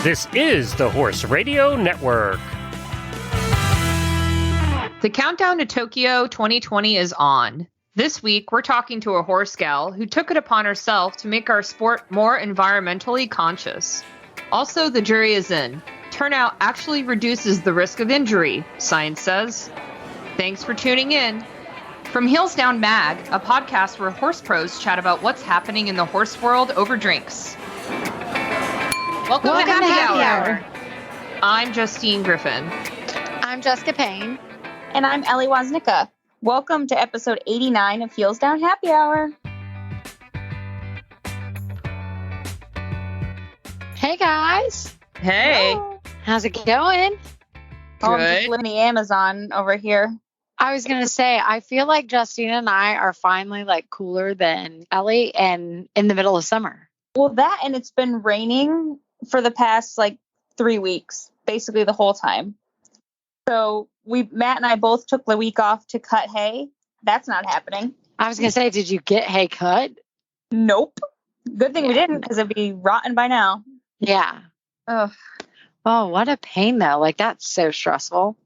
This is the Horse Radio Network. The countdown to Tokyo 2020 is on. This week, we're talking to a horse gal who took it upon herself to make our sport more environmentally conscious. Also, the jury is in. Turnout actually reduces the risk of injury, science says. Thanks for tuning in. From Heels Down Mag, a podcast where horse pros chat about what's happening in the horse world over drinks. Welcome to Happy Hour. I'm Justine Griffin. I'm Jessica Payne. And I'm Ellie Woznicka. Welcome to episode 89 of Heels Down Happy Hour. Hey, guys. Hey. Hello. How's it going? Oh, I'm just living the Amazon over here. I was going to say, I feel like Justine and I are finally like cooler than Ellie and in the middle of summer. Well, that and it's been raining for the past 3 weeks, basically the whole time. So Matt and I both took the week off to cut hay. That's not happening. I was going to say, did you get hay cut? Nope. Good thing we didn't, because it'd be rotten by now. Yeah. Ugh. Oh, what a pain though. Like that's so stressful.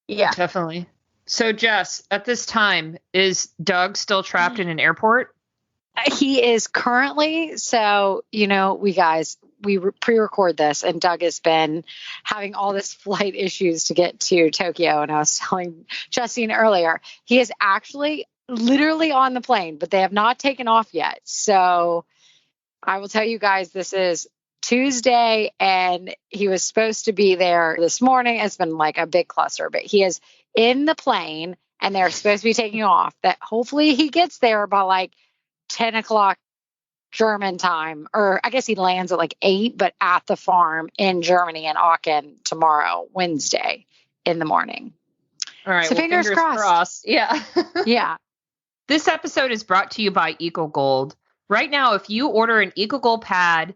Yeah. Definitely. So, Jess, at this time, is Doug still trapped in an airport? He is currently, so, we pre-record this and Doug has been having all this flight issues to get to Tokyo. And I was telling Justine earlier, he is actually literally on the plane, but they have not taken off yet. So I will tell you guys, this is Tuesday and he was supposed to be there this morning. It's been like a big cluster, but he is in the plane and they're supposed to be taking off. That hopefully he gets there by 10 o'clock German time, or I guess he lands at 8, but at the farm in Germany in Aachen tomorrow, Wednesday in the morning. All right. So fingers crossed. Yeah. Yeah. This episode is brought to you by Eco Gold. Right now, if you order an Eco Gold pad,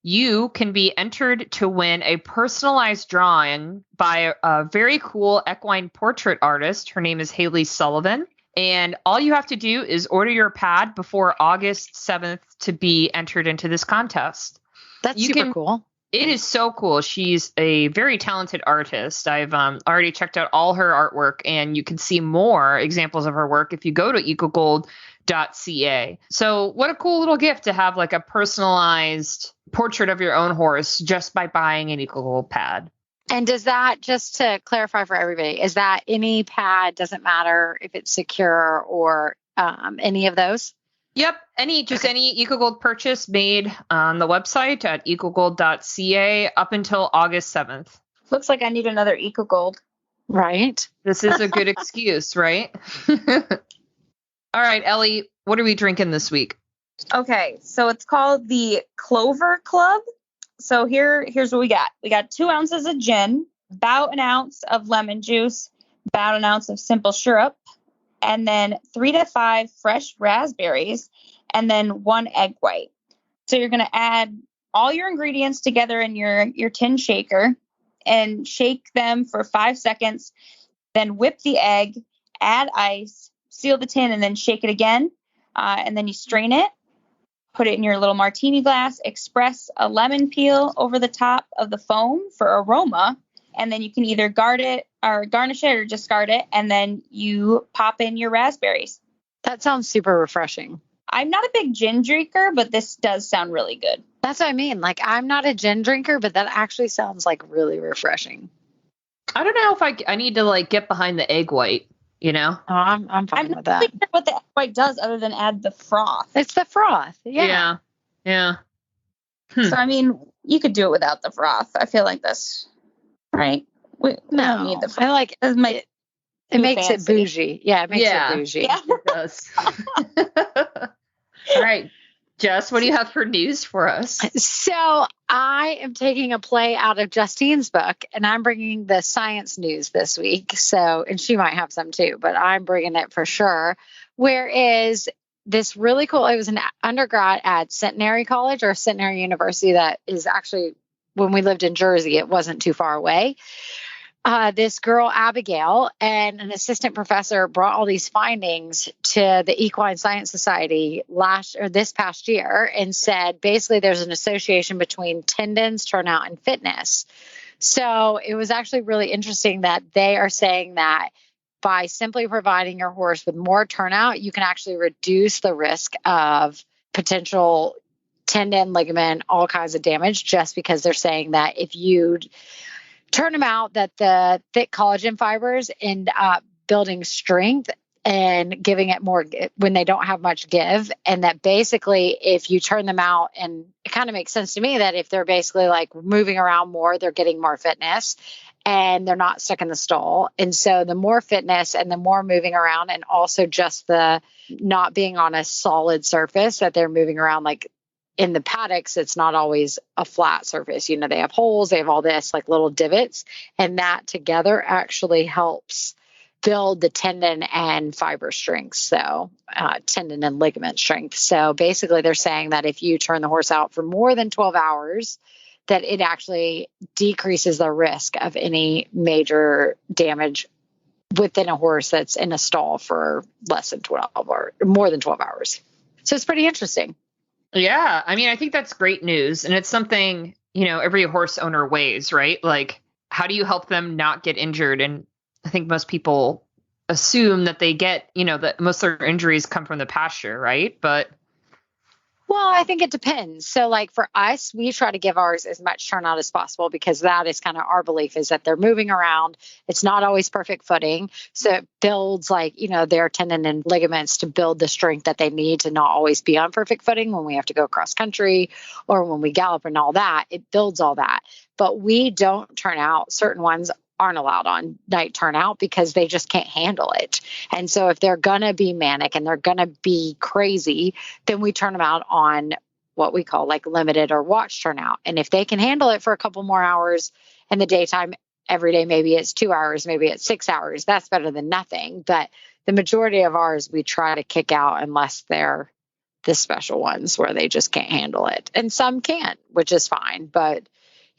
you can be entered to win a personalized drawing by a very cool equine portrait artist. Her name is Haley Sullivan. And all you have to do is order your pad before August 7th to be entered into this contest. That's super cool. It is so cool. She's a very talented artist. I've already checked out all her artwork, and you can see more examples of her work if you go to ecogold.ca. So what a cool little gift to have a personalized portrait of your own horse just by buying an EcoGold pad. And does that, just to clarify for everybody, is that any pad, doesn't matter if it's secure or any of those? Yep. Any EcoGold purchase made on the website at ecogold.ca up until August 7th. Looks like I need another EcoGold. Right. This is a good excuse, right? All right, Ellie, what are we drinking this week? Okay, so it's called the Clover Club. So here's what we got. We got 2 ounces of gin, about an ounce of lemon juice, about an ounce of simple syrup, and then 3 to 5 fresh raspberries, and then 1 egg white. So you're going to add all your ingredients together in your tin shaker and shake them for 5 seconds. Then whip the egg, add ice, seal the tin, and then shake it again. And then you strain it. Put it in your little martini glass, express a lemon peel over the top of the foam for aroma, and then you can either garnish it or discard it, and then you pop in your raspberries. That sounds super refreshing. I'm not a big gin drinker, but this does sound really good. That's what I mean. I'm not a gin drinker, but that actually sounds really refreshing. I don't know if I need to get behind the egg white. Oh, I'm fine with that. I'm not really sure what the egg white does other than add the froth. It's the froth. Yeah. Yeah. So, I mean, you could do it without the froth. I feel like that's right. We don't need the froth. I like it. It makes it bougie. Yeah, it makes it bougie. Yeah. It does. All right. Jess, what do you have for news for us? So I am taking a play out of Justine's book, and I'm bringing the science news this week. So, and she might have some too, but I'm bringing it for sure. Whereas this really cool, it was an undergrad at Centenary College or Centenary University that is actually, when we lived in Jersey, it wasn't too far away. this girl, Abigail, and an assistant professor brought all these findings to the Equine Science Society this past year and said, basically, there's an association between tendons, turnout, and fitness. So it was actually really interesting that they are saying that by simply providing your horse with more turnout, you can actually reduce the risk of potential tendon, ligament, all kinds of damage, just because they're saying that if you turn them out, that the thick collagen fibers end up building strength and giving it more when they don't have much give. And that basically, if you turn them out, and it kind of makes sense to me that if they're basically like moving around more, they're getting more fitness and they're not stuck in the stall. And so the more fitness and the more moving around, and also just the not being on a solid surface, that they're moving around, like in the paddocks, it's not always a flat surface. You know, they have holes, they have all this like little divots, and that together actually helps build the tendon and fiber strength. So tendon and ligament strength. So basically they're saying that if you turn the horse out for more than 12 hours, that it actually decreases the risk of any major damage within a horse that's in a stall for less than 12 or more than 12 hours. So it's pretty interesting. Yeah. I mean, I think that's great news. And it's something, every horse owner weighs, right? Like, how do you help them not get injured? And I think most people assume that they get, that most of their injuries come from the pasture, right? But well, I think it depends. So like for us, we try to give ours as much turnout as possible, because that is kind of our belief, is that they're moving around. It's not always perfect footing. So it builds like, their tendon and ligaments to build the strength that they need to not always be on perfect footing when we have to go cross country or when we gallop and all that. It builds all that. But we don't turn out. Certain ones aren't allowed on night turnout because they just can't handle it. And so if they're going to be manic and they're going to be crazy, then we turn them out on what we call like limited or watch turnout. And if they can handle it for a couple more hours in the daytime every day, maybe it's 2 hours, maybe it's 6 hours, that's better than nothing. But the majority of ours, we try to kick out unless they're the special ones where they just can't handle it. And some can't, which is fine. But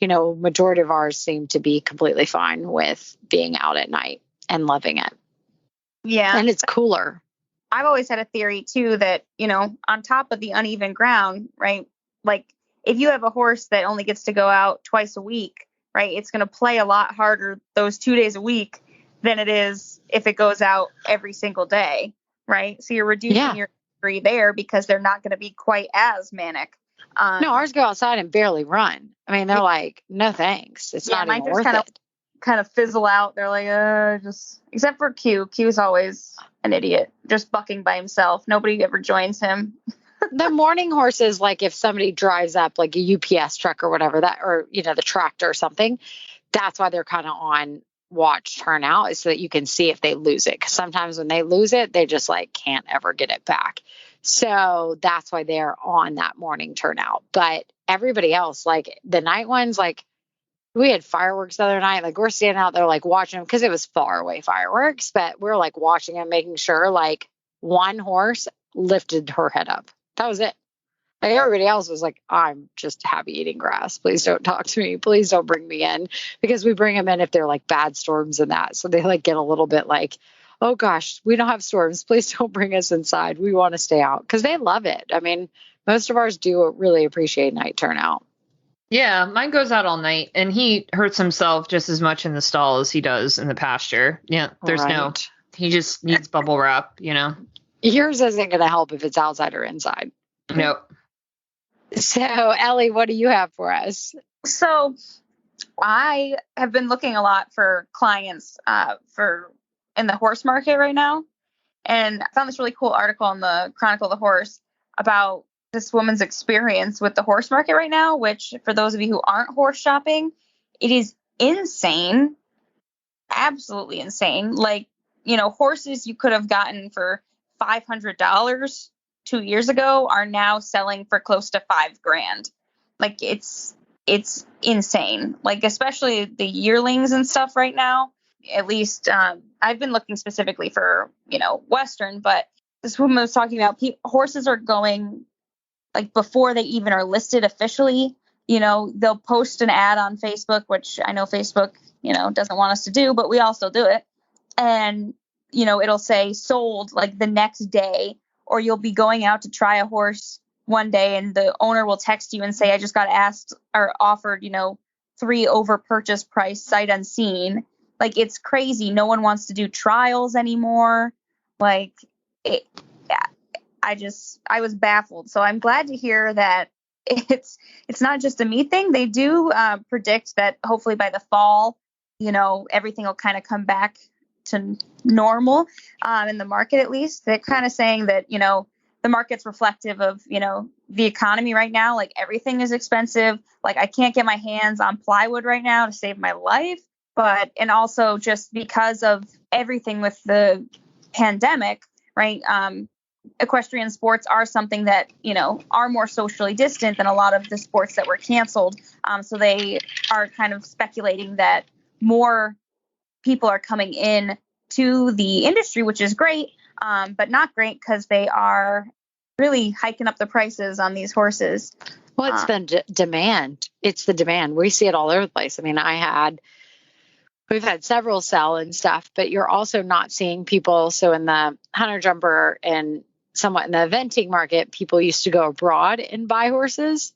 majority of ours seem to be completely fine with being out at night and loving it. Yeah. And it's cooler. I've always had a theory too that, on top of the uneven ground, right? Like if you have a horse that only gets to go out twice a week, right? It's going to play a lot harder those 2 days a week than it is if it goes out every single day, right? So you're reducing your injury there because they're not going to be quite as manic. No, ours go outside and barely run. I mean, they're like, no thanks. It's not even worth it. Kind of fizzle out. They're like, just except for Q. Q's always an idiot, just bucking by himself. Nobody ever joins him. The morning horses, like if somebody drives up like a UPS truck or whatever that, or, the tractor or something, that's why they're kind of on watch turnout, is so that you can see if they lose it. Because sometimes when they lose it, they just like can't ever get it back. So that's why they're on that morning turnout. But everybody else, like the night ones, like we had fireworks the other night. Like we're standing out there, like watching them because it was far away fireworks, but we're like watching them, making sure like one horse lifted her head up. That was it. Like everybody else was like, I'm just happy eating grass. Please don't talk to me. Please don't bring me in, because we bring them in if they're like bad storms and that. So they like get a little bit like, oh gosh, we don't have storms. Please don't bring us inside. We want to stay out, because they love it. I mean, most of ours do really appreciate night turnout. Yeah, mine goes out all night, and he hurts himself just as much in the stall as he does in the pasture. Yeah, he just needs bubble wrap, Yours isn't going to help if it's outside or inside. Nope. So, Ellie, what do you have for us? So I have been looking a lot for clients in the horse market right now. And I found this really cool article in the Chronicle of the Horse about this woman's experience with the horse market right now, which for those of you who aren't horse shopping, it is insane. Absolutely insane. Like, horses you could have gotten for $500 2 years ago are now selling for close to $5,000. Like it's insane. Like, especially the yearlings and stuff right now. At least I've been looking specifically for, Western, but this woman was talking about horses are going, like before they even are listed officially, they'll post an ad on Facebook, which I know Facebook, doesn't want us to do, but we all still do it. And, it'll say sold like the next day, or you'll be going out to try a horse one day and the owner will text you and say, I just got asked or offered, 3 over purchase price sight unseen. Like, it's crazy. No one wants to do trials anymore. Like, I was baffled. So I'm glad to hear that it's not just a me thing. They do predict that hopefully by the fall, everything will kind of come back to normal in the market. At least they're kind of saying that, the market's reflective of, the economy right now. Like, everything is expensive. Like, I can't get my hands on plywood right now to save my life. And also just because of everything with the pandemic, right? Equestrian sports are something that, are more socially distant than a lot of the sports that were canceled. So they are kind of speculating that more people are coming in to the industry, which is great, but not great because they are really hiking up the prices on these horses. Well, it's the demand. It's the demand. We see it all over the place. I mean, we've had several sell and stuff, but you're also not seeing people. So in the hunter jumper and somewhat in the eventing market, people used to go abroad and buy horses,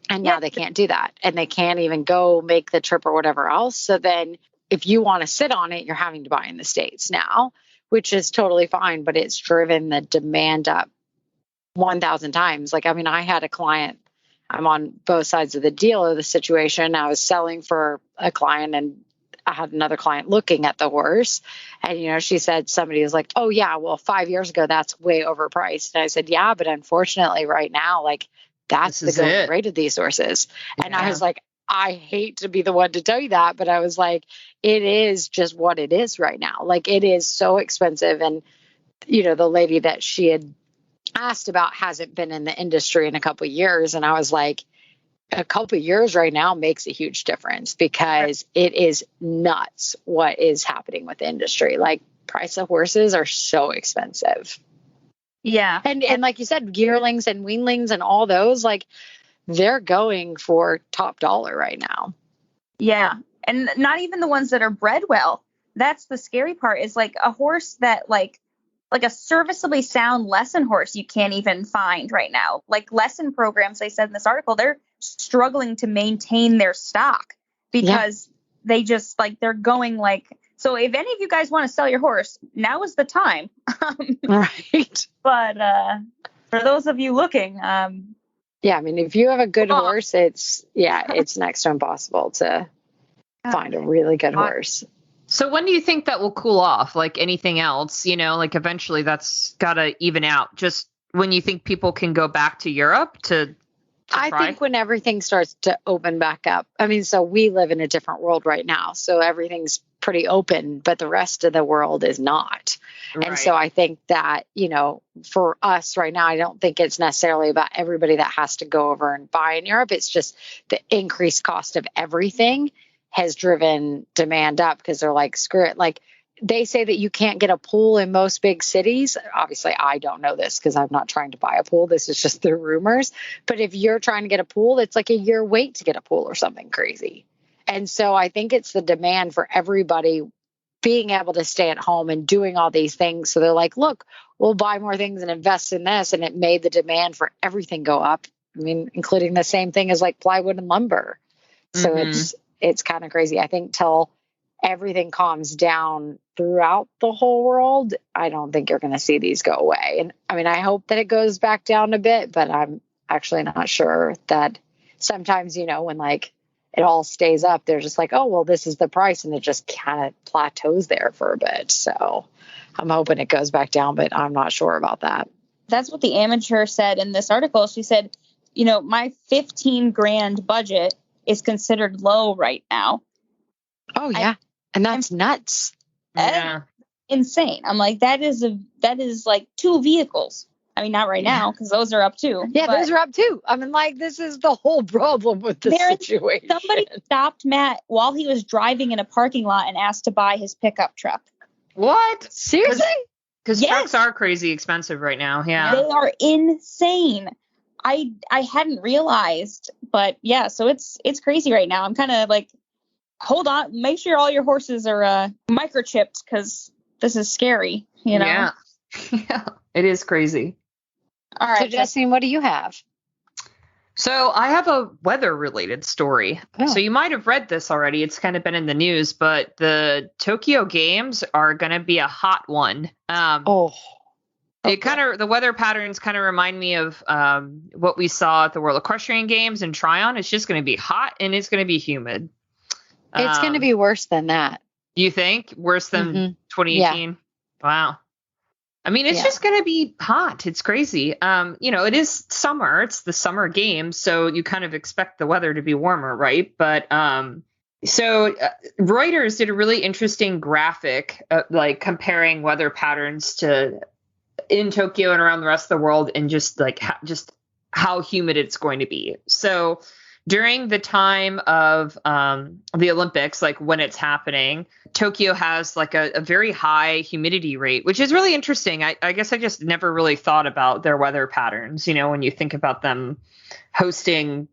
and now they can't do that. And they can't even go make the trip or whatever else. So then if you want to sit on it, you're having to buy in the States now, which is totally fine, but it's driven the demand up 1,000 times. Like, I mean, I had a client, I'm on both sides of the deal of the situation. I was selling for a client and I had another client looking at the horse, and, she said, somebody was like, oh yeah, well, 5 years ago, that's way overpriced. And I said, yeah, but unfortunately right now, like, that's the going rate of these horses. Yeah. And I was like, I hate to be the one to tell you that, but I was like, it is just what it is right now. Like, it is so expensive. And, the lady that she had asked about hasn't been in the industry in a couple of years. And I was like, a couple of years right now makes a huge difference because it is nuts what is happening with the industry. Like, price of horses are so expensive. Yeah. And like you said, yearlings and weanlings and all those, like, they're going for top dollar right now. Yeah. And not even the ones that are bred well. That's the scary part, is like a horse that like a serviceably sound lesson horse you can't even find right now. Like, lesson programs, they said in this article, they're struggling to maintain their stock because they just they're going so if any of you guys want to sell your horse, now is the time. Right. But for those of you looking, I mean, if you have a good horse, it's next to impossible to find a really good horse. So when do you think that will cool off? Like anything else, eventually that's got to even out. Just when you think people can go back to Europe to I think when everything starts to open back up. I mean, so we live in a different world right now. So everything's pretty open, but the rest of the world is not. Right. And so I think that, for us right now, I don't think it's necessarily about everybody that has to go over and buy in Europe. It's just the increased cost of everything has driven demand up because they're like, screw it. Like, they say that you can't get a pool in most big cities. Obviously, I don't know this because I'm not trying to buy a pool. This is just the rumors. But if you're trying to get a pool, it's like a year wait to get a pool or something crazy. And so I think it's the demand for everybody being able to stay at home and doing all these things. So they're like, look, we'll buy more things and invest in this. And it made the demand for everything go up. I mean, including the same thing as like plywood and lumber. So it's kind of crazy. I think till everything calms down throughout the whole world, I don't think you're going to see these go away. And I mean, I hope that it goes back down a bit, but I'm actually not sure. That sometimes, when like it all stays up, they're just like, oh, well, this is the price. And it just kind of plateaus there for a bit. So I'm hoping it goes back down, but I'm not sure about that. That's what the amateur said in this article. She said, my 15 grand budget is considered low right now. Oh, yeah. And that's nuts. Yeah. Insane. I'm like, that is like 2 vehicles. I mean, not right now, because those are up too. Yeah, those are up too. I mean, like, this is the whole problem with the situation. Somebody stopped Matt while he was driving in a parking lot and asked to buy his pickup truck. What? Seriously? Because trucks are crazy expensive right now. Yeah. They are insane. I hadn't realized, but yeah, so it's crazy right now. I'm kind of like, hold on, make sure all your horses are microchipped because this is scary, you know? Yeah. Yeah, it is crazy. All right. So, Justine, what do you have? So I have a weather-related story. Oh. So you might have read this already. It's kind of been in the news, but the Tokyo Games are going to be a hot one. The weather patterns kind of remind me of what we saw at the World Equestrian Games in Tryon. It's just going to be hot and it's going to be humid. It's going to be worse than that. You think? Worse than 2018? Yeah. Wow. I mean, it's just going to be hot. It's crazy. It is summer. It's the summer games. So you kind of expect the weather to be warmer, right? But Reuters did a really interesting graphic, like comparing weather patterns in Tokyo and around the rest of the world, and just how humid it's going to be. So during the time of the Olympics, like when it's happening, Tokyo has like a very high humidity rate, which is really interesting. I guess I just never really thought about their weather patterns. When you think about them hosting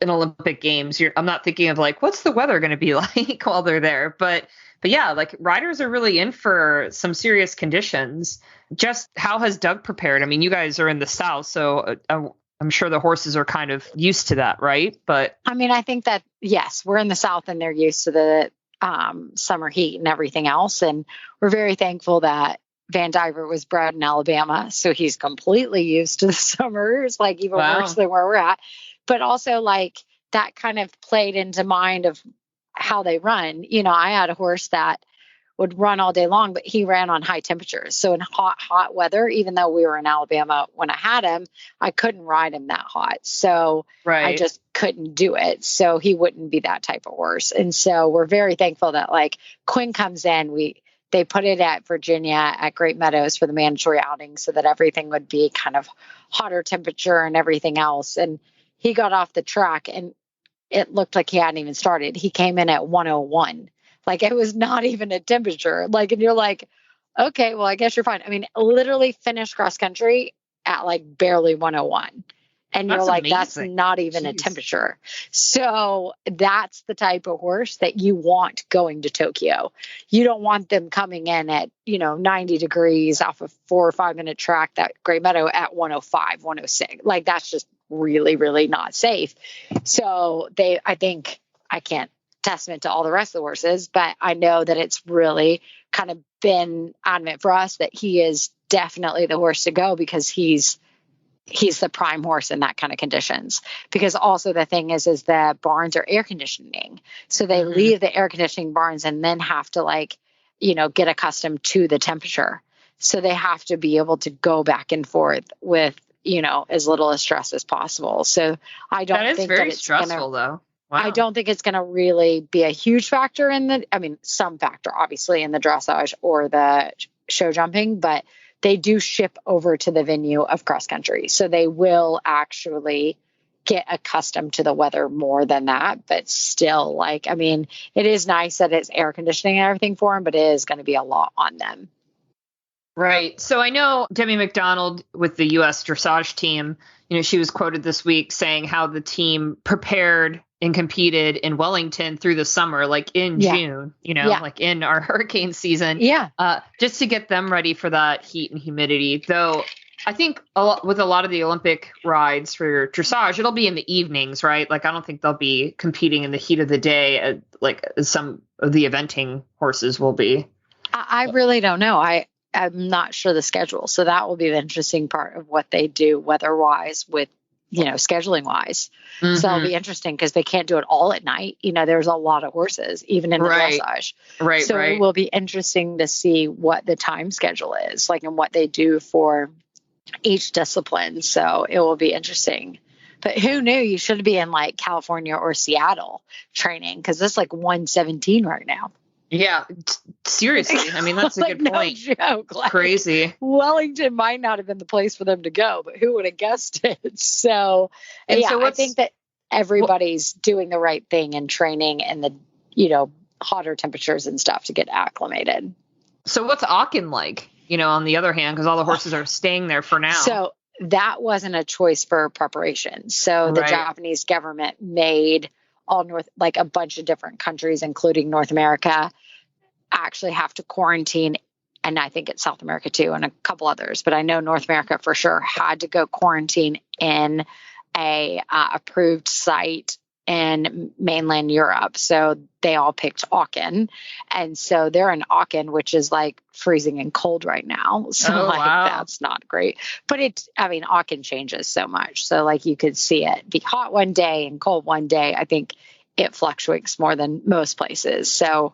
an Olympic Games, I'm not thinking of like, what's the weather going to be like while they're there? But yeah, like riders are really in for some serious conditions. Just how has Doug prepared? I mean, you guys are in the South, so I'm sure the horses are kind of used to that, right? But I mean, I think that, yes, we're in the South and they're used to the summer heat and everything else. And we're very thankful that Van Diver was bred in Alabama. So he's completely used to the summers, like even worse than where we're at. But also like that kind of played into mind of how they run. I had a horse that would run all day long, but he ran on high temperatures. So in hot weather, even though we were in Alabama when I had him, I couldn't ride him that hot. So I just couldn't do it. So he wouldn't be that type of horse. And so we're very thankful that like Quinn comes in, they put it at Virginia at Great Meadows for the mandatory outing so that everything would be kind of hotter temperature and everything else. And he got off the track and it looked like he hadn't even started. He came in at 101. Like it was not even a temperature. Like, and you're like, okay, well, I guess you're fine. I mean, literally finished cross country at like barely 101. And you're like, amazing. That's not even a temperature. So that's the type of horse that you want going to Tokyo. You don't want them coming in at, 90 degrees off a 4 or 5 minute track, that Great Meadow at 105, 106. Like that's just really, really not safe. So I think I can't testament to all the rest of the horses, but I know that it's really kind of been adamant for us that he is definitely the horse to go because he's the prime horse in that kind of conditions. Because also the thing is the barns are air conditioning. So they leave the air conditioning barns and then have to get accustomed to the temperature. So they have to be able to go back and forth with, as little stress as possible. So I don't think that it's stressful though. Wow. I don't think it's going to really be a huge factor some factor, obviously, in the dressage or the show jumping, but they do ship over to the venue of cross country. So they will actually get accustomed to the weather more than that. But still, it is nice that it's air conditioning and everything for them, but it is going to be a lot on them. Right. So I know Debbie McDonald with the U.S. dressage team, she was quoted this week saying how the team prepared and competed in Wellington through the summer, like in June, like in our hurricane season, just to get them ready for that heat and humidity. Though I think with a lot of the Olympic rides for dressage, it'll be in the evenings, right? Like I don't think they'll be competing in the heat of the day, like some of the eventing horses will be. I really don't know. I'm not sure the schedule. So that will be the interesting part of what they do weather-wise with, scheduling wise. So it'll be interesting because they can't do it all at night. There's a lot of horses, even in the dressage. Right. So it will be interesting to see what the time schedule is, and what they do for each discipline. So it will be interesting. But who knew you should be in California or Seattle training? Because it's 117 right now. Yeah, seriously. I mean, that's a good point. No joke. Crazy. Wellington might not have been the place for them to go, but who would have guessed it? So, I think that everybody's doing the right thing in training and the, hotter temperatures and stuff to get acclimated. So what's Aachen like, on the other hand, because all the horses are staying there for now? So that wasn't a choice for preparation. So the Right. Japanese government made like a bunch of different countries, including North America, actually have to quarantine. And I think it's South America too, and a couple others, but I know North America for sure had to go quarantine in a approved site in mainland Europe. So they all picked Aachen. And so they're in Aachen, which is like freezing and cold right now. So wow. that's not great. But Aachen changes so much. So like you could see it be hot one day and cold one day. I think it fluctuates more than most places. So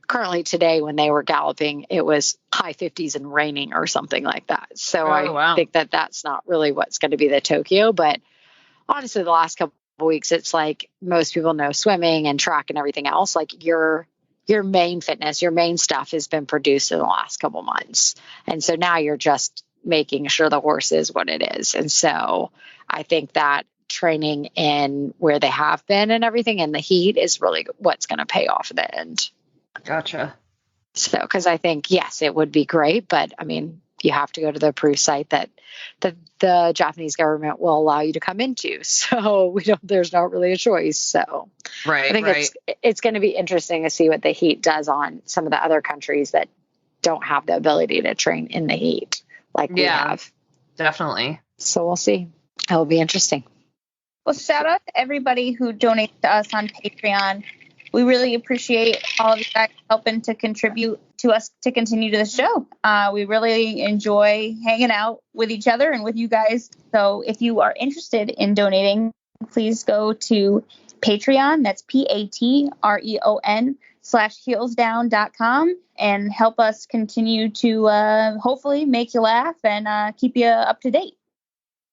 currently today when they were galloping, it was high 50s and raining or something like that. So I think that that's not really what's going to be the Tokyo. But honestly, the last couple of weeks, it's like most people know swimming and track and everything else. Like your main fitness, your main stuff has been produced in the last couple months. And so now you're just making sure the horse is what it is. And so I think that training in where they have been and everything in the heat is really what's going to pay off at the end. Gotcha. So, because I think, yes, it would be great, but I mean, you have to go to the approved site that the Japanese government will allow you to come into. So there's not really a choice. So right, I think it's going to be interesting to see what the heat does on some of the other countries that don't have the ability to train in the heat like we have. Definitely. So we'll see. It'll be interesting. Well, shout out to everybody who donates to us on Patreon. We really appreciate all of you guys helping to contribute to us to continue to the show. We really enjoy hanging out with each other and with you guys. So if you are interested in donating, please go to Patreon. That's patreon.com/heelsdown.com and help us continue to hopefully make you laugh and keep you up to date.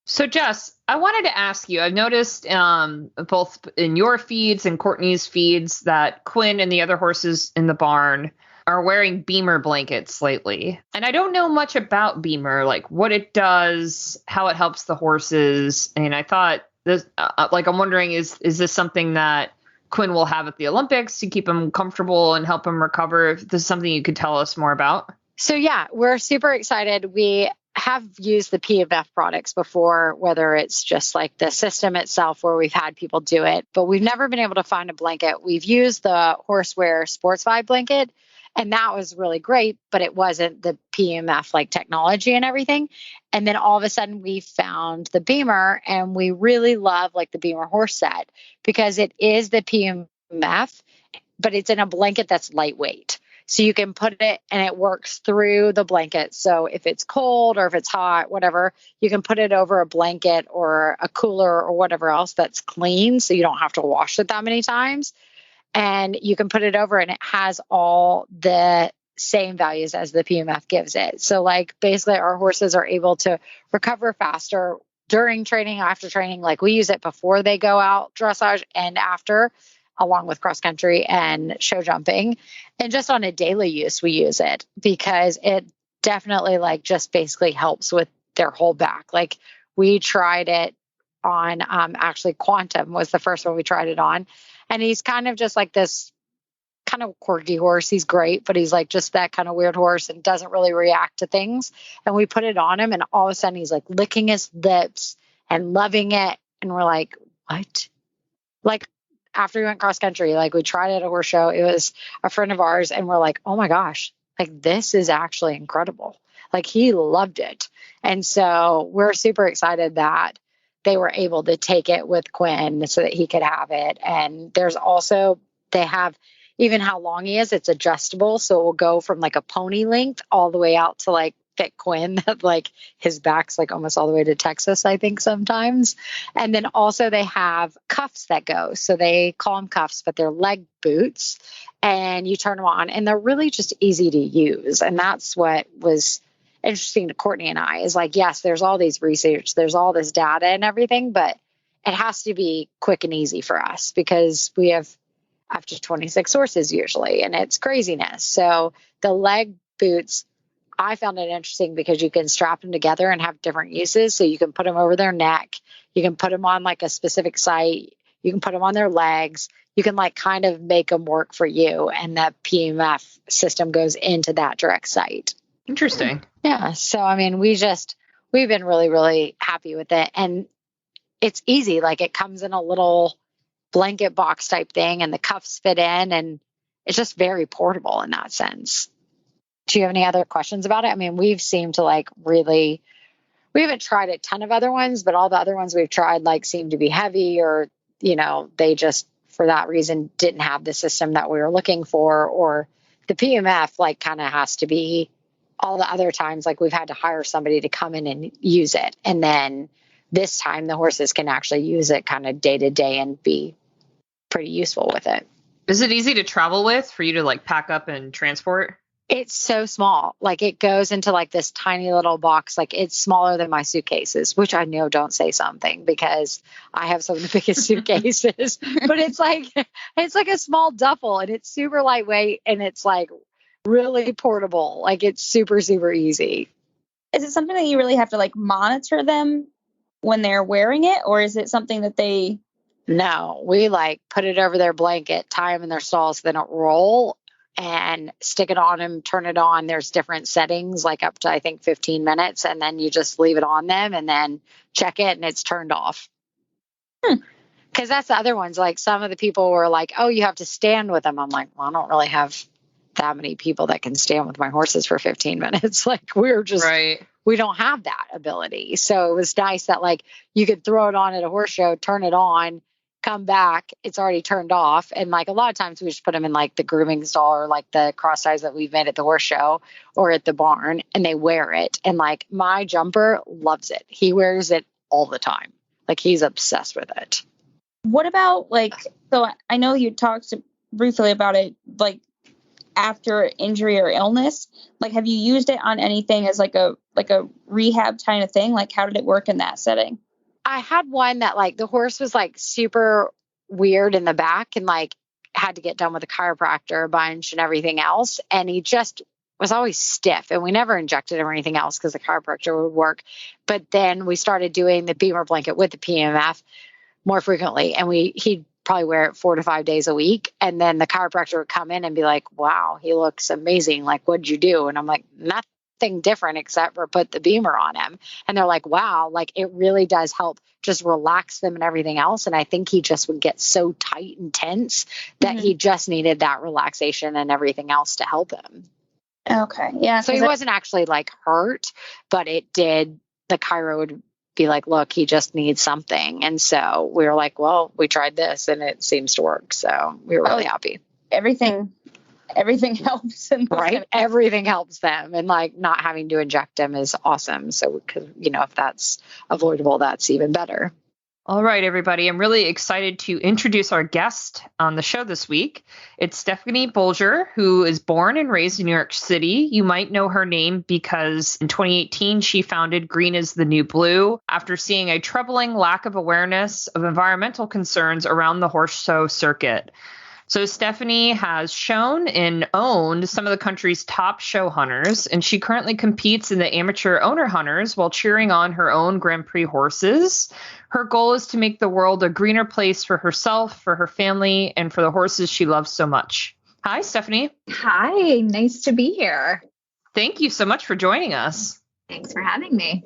So, Jess, I wanted to ask you, I've noticed both in your feeds and Courtney's feeds that Quinn and the other horses in the barn are wearing Beamer blankets lately. And I don't know much about Beamer, like what it does, how it helps the horses. And I thought this, I'm wondering, is this something that Quinn will have at the Olympics to keep him comfortable and help him recover? If this is something you could tell us more about. So, yeah, we're super excited. We have used the PMF products before, whether it's just like the system itself where we've had people do it, but we've never been able to find a blanket. We've used the Horseware Sports Vibe blanket, and that was really great, but it wasn't the PMF like technology and everything. And then all of a sudden we found the Beamer, and we really love like the Beamer horse set because it is the PMF, but it's in a blanket that's lightweight. So you can put it and it works through the blanket. So if it's cold or if it's hot, whatever, you can put it over a blanket or a cooler or whatever else that's clean. So you don't have to wash it that many times. And you can put it over and it has all the same values as the PMF gives it. So like basically our horses are able to recover faster during training, after training. Like we use it before they go out dressage and after, along with cross country and show jumping. And just on a daily use, we use it because it definitely like just basically helps with their whole back. Like we tried it on, actually Quantum was the first one we tried it on. And he's kind of just like this kind of quirky horse. He's great, but he's like just that kind of weird horse and doesn't really react to things. And we put it on him and all of a sudden he's like licking his lips and loving it. And we're like, what? Like, after we went cross country, like we tried it at a horse show. It was a friend of ours and we're like, oh my gosh, like this is actually incredible. Like he loved it. And so we're super excited that they were able to take it with Quinn so that he could have it. And there's also, they have even how long he is, it's adjustable. So it will go from like a pony length all the way out to like fit Quinn, like his back's like almost all the way to Texas, I think sometimes. And then also they have cuffs that go. So they call them cuffs, but they're leg boots and you turn them on and they're really just easy to use. And that's what was interesting to Courtney and I is like, yes, there's all these research, there's all this data and everything, but it has to be quick and easy for us because we have up to 26 horses usually, and it's craziness. So the leg boots, I found it interesting because you can strap them together and have different uses. So you can put them over their neck. You can put them on like a specific site. You can put them on their legs. You can like kind of make them work for you. And that PMF system goes into that direct site. Interesting. Yeah. So, I mean, we we've been really, really happy with it. And it's easy. Like it comes in a little blanket box type thing and the cuffs fit in, and it's just very portable in that sense. Do you have any other questions about it? I mean, we've seemed to like really, we haven't tried a ton of other ones, but all the other ones we've tried like seem to be heavy, or, they just for that reason didn't have the system that we were looking for, or the PMF like kind of has to be all the other times like we've had to hire somebody to come in and use it. And then this time the horses can actually use it kind of day to day and be pretty useful with it. Is it easy to travel with for you to like pack up and transport? It's so small. Like it goes into like this tiny little box. Like it's smaller than my suitcases, which I know don't say something because I have some of the biggest suitcases, but it's like a small duffel and it's super lightweight and it's like really portable. Like it's super, super easy. Is it something that you really have to like monitor them when they're wearing it, or is it something that they... No, we like put it over their blanket, tie them in their stalls so they don't roll, and stick it on them, turn it on. There's different settings, like up to, I think, 15 minutes. And then you just leave it on them and then check it and it's turned off. Because that's the other ones. Like some of the people were like, oh, you have to stand with them. I'm like, well, I don't really have that many people that can stand with my horses for 15 minutes. Like we're just, right. We don't have that ability. So it was nice that like you could throw it on at a horse show, turn it on, come back, it's already turned off. And like a lot of times we just put them in like the grooming stall or like the cross ties that we've made at the horse show or at the barn, and they wear it. And like my jumper loves it. He wears it all the time. Like he's obsessed with it. What about like, so I know you talked briefly about it, like after injury or illness, like have you used it on anything as like a rehab kind of thing? Like how did it work in that setting? I had one that like the horse was like super weird in the back and like had to get done with a chiropractor a bunch and everything else. And he just was always stiff, and we never injected him or anything else because the chiropractor would work. But then we started doing the Beamer blanket with the PMF more frequently, and he'd probably wear it 4 to 5 days a week. And then the chiropractor would come in and be like, wow, he looks amazing. Like, what'd you do? And I'm like, nothing different except for put the Beamer on him. And they're like, wow, like it really does help just relax them and everything else. And I think he just would get so tight and tense that he just needed that relaxation and everything else to help him. Okay. Yeah. So he wasn't actually like hurt, but it did, the chiro would be like, look, he just needs something. And so we were like, well, we tried this and it seems to work. So we were really happy. Everything helps. Right. Everything helps them. And like not having to inject them is awesome. So, because, if that's avoidable, that's even better. All right, everybody. I'm really excited to introduce our guest on the show this week. It's Stephanie Bolger, who is born and raised in New York City. You might know her name because in 2018, she founded Green is the New Blue after seeing a troubling lack of awareness of environmental concerns around the horse show circuit. So Stephanie has shown and owned some of the country's top show hunters, and she currently competes in the amateur owner hunters while cheering on her own Grand Prix horses. Her goal is to make the world a greener place for herself, for her family, and for the horses she loves so much. Hi, Stephanie. Hi, nice to be here. Thank you so much for joining us. Thanks for having me.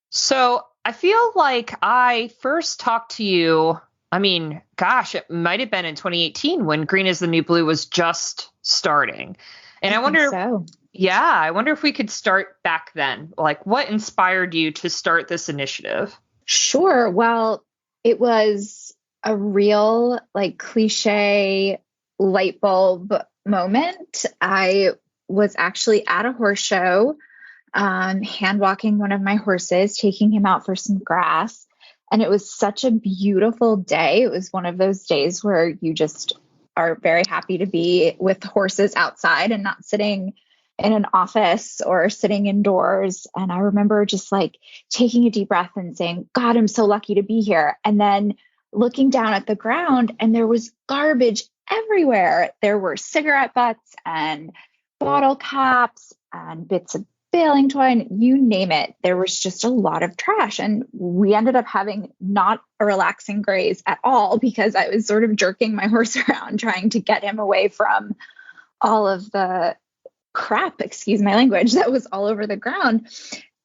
So I feel like I first talked to you, it might have been in 2018 when Green is the New Blue was just starting. And I wonder, I wonder if we could start back then. Like, what inspired you to start this initiative? Sure. Well, it was a real cliche light bulb moment. I was actually at a horse show, hand walking one of my horses, taking him out for some grass. And it was such a beautiful day. It was one of those days where you just are very happy to be with horses outside and not sitting in an office or sitting indoors. And I remember just taking a deep breath and saying, God, I'm so lucky to be here. And then looking down at the ground, and there was garbage everywhere. There were cigarette butts and bottle caps and bits of baling twine, you name it. There was just a lot of trash. And we ended up having not a relaxing graze at all because I was sort of jerking my horse around trying to get him away from all of the crap, excuse my language, that was all over the ground.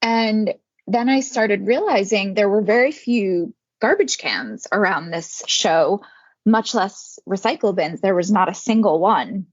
And then I started realizing there were very few garbage cans around this show, much less recycle bins. There was not a single one.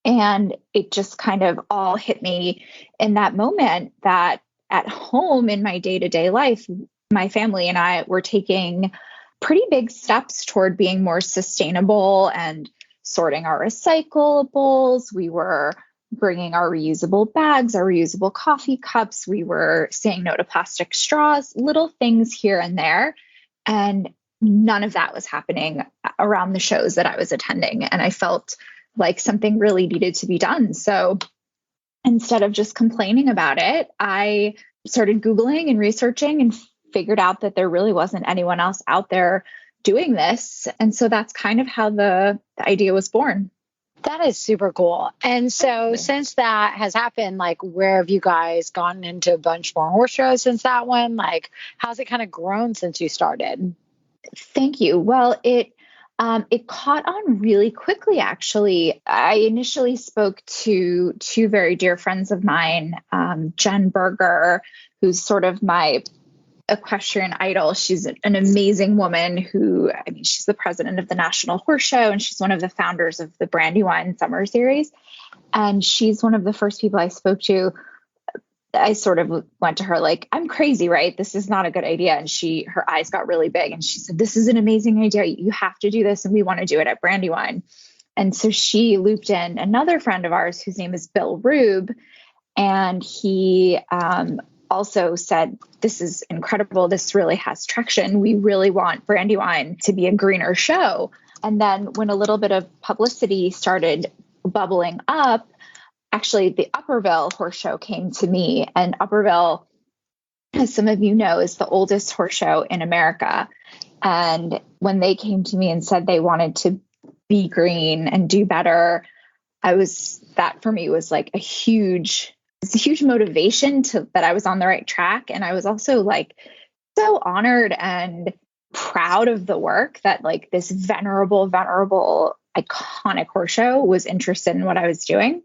And it just kind of all hit me in that moment that at home in my day-to-day life, my family and I were taking pretty big steps toward being more sustainable and sorting our recyclables. We were bringing our reusable bags, our reusable coffee cups. We were saying no to plastic straws, little things here and there. And none of that was happening around the shows that I was attending. And I felt like something really needed to be done. So instead of just complaining about it, I started Googling and researching and figured out that there really wasn't anyone else out there doing this. And so that's kind of how the idea was born. That is super cool. And so since that has happened, like, where have you guys gone into a bunch more horse shows since that one? Like, how's it kind of grown since you started? Thank you. Well, it caught on really quickly, actually. I initially spoke to two very dear friends of mine, Jen Berger, who's sort of my equestrian idol. She's an amazing woman who, I mean, she's the president of the National Horse Show, and she's one of the founders of the Brandywine Summer Series. And she's one of the first people I spoke to. I sort of went to her like, I'm crazy, right? This is not a good idea. And her eyes got really big and she said, this is an amazing idea. You have to do this. And we want to do it at Brandywine. And so she looped in another friend of ours whose name is Bill Rube. And he also said, this is incredible. This really has traction. We really want Brandywine to be a greener show. And then when a little bit of publicity started bubbling up, actually, the Upperville Horse Show came to me, and Upperville, as some of you know, is the oldest horse show in America. And when they came to me and said they wanted to be green and do better, that for me was like a huge motivation that I was on the right track. And I was also like so honored and proud of the work that like this venerable, iconic horse show was interested in what I was doing.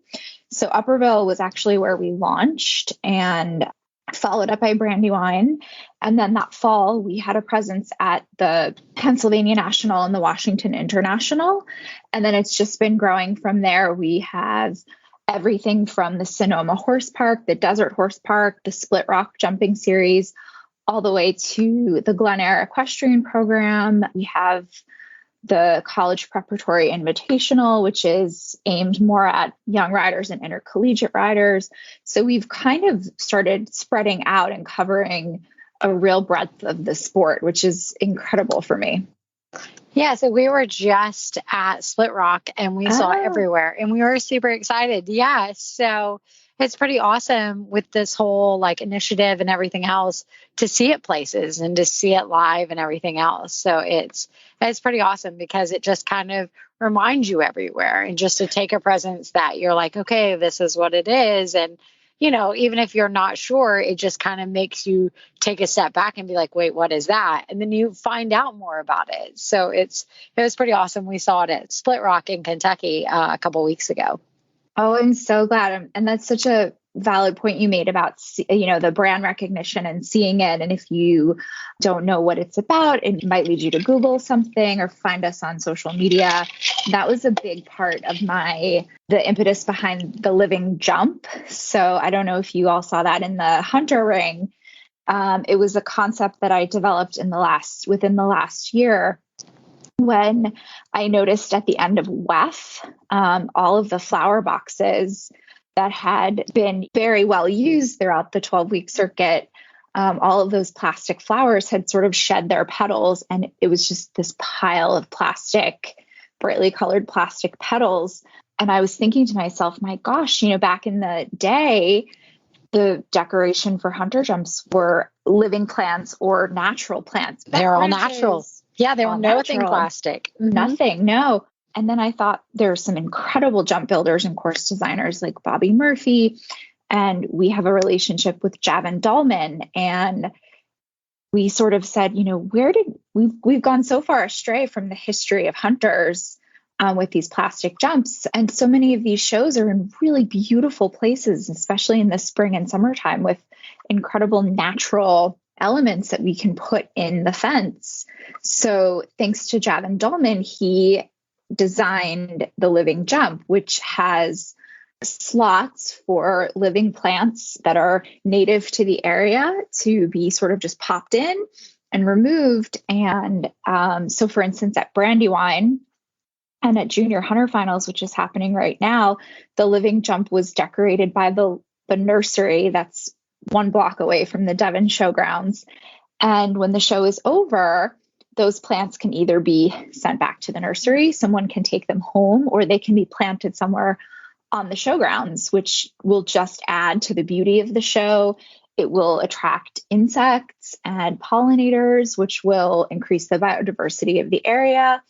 So Upperville was actually where we launched and followed up by Brandywine. And then that fall, we had a presence at the Pennsylvania National and the Washington International. And then it's just been growing from there. We have everything from the Sonoma Horse Park, the Desert Horse Park, the Split Rock Jumping Series, all the way to the Glen Eyre Equestrian Program. We have the College Preparatory Invitational, which is aimed more at young riders and intercollegiate riders. So we've kind of started spreading out and covering a real breadth of the sport, which is incredible for me. Yeah, so we were just at Split Rock and we saw it everywhere and we were super excited. Yeah, so it's pretty awesome with this whole like initiative and everything else to see it places and to see it live and everything else. So it's pretty awesome because it just kind of reminds you everywhere, and just to take a presence that you're like, okay, this is what it is. And, you know, even if you're not sure, it just kind of makes you take a step back and be like, wait, what is that? And then you find out more about it. So it was pretty awesome. We saw it at Split Rock in Kentucky a couple weeks ago. Oh, I'm so glad. And that's such a valid point you made about, the brand recognition and seeing it. And if you don't know what it's about, it might lead you to Google something or find us on social media. That was a big part of the impetus behind the Living Jump. So I don't know if you all saw that in the Hunter Ring. It was a concept that I developed within the last year, when I noticed at the end of WEF, all of the flower boxes that had been very well used throughout the 12-week circuit, all of those plastic flowers had sort of shed their petals, and it was just this pile of brightly colored plastic petals. And I was thinking to myself, my gosh, back in the day, the decoration for Hunter Jumps were living plants or natural plants. They're all natural. Yeah, there were nothing plastic. Mm-hmm. Nothing, no. And then I thought there are some incredible jump builders and course designers like Bobby Murphy. And we have a relationship with Javin Dolman. And we sort of said, we've gone so far astray from the history of hunters. with these plastic jumps. And so many of these shows are in really beautiful places, especially in the spring and summertime, with incredible natural elements that we can put in the fence. So thanks to Javin Dolman, he designed the Living Jump, which has slots for living plants that are native to the area to be sort of just popped in and removed. And so for instance, at Brandywine, and at Junior Hunter Finals, which is happening right now, the Living Jump was decorated by the nursery that's 1 block away from the Devon Showgrounds. And when the show is over, those plants can either be sent back to the nursery, someone can take them home, or they can be planted somewhere on the showgrounds, which will just add to the beauty of the show. It will attract insects and pollinators, which will increase the biodiversity of the area.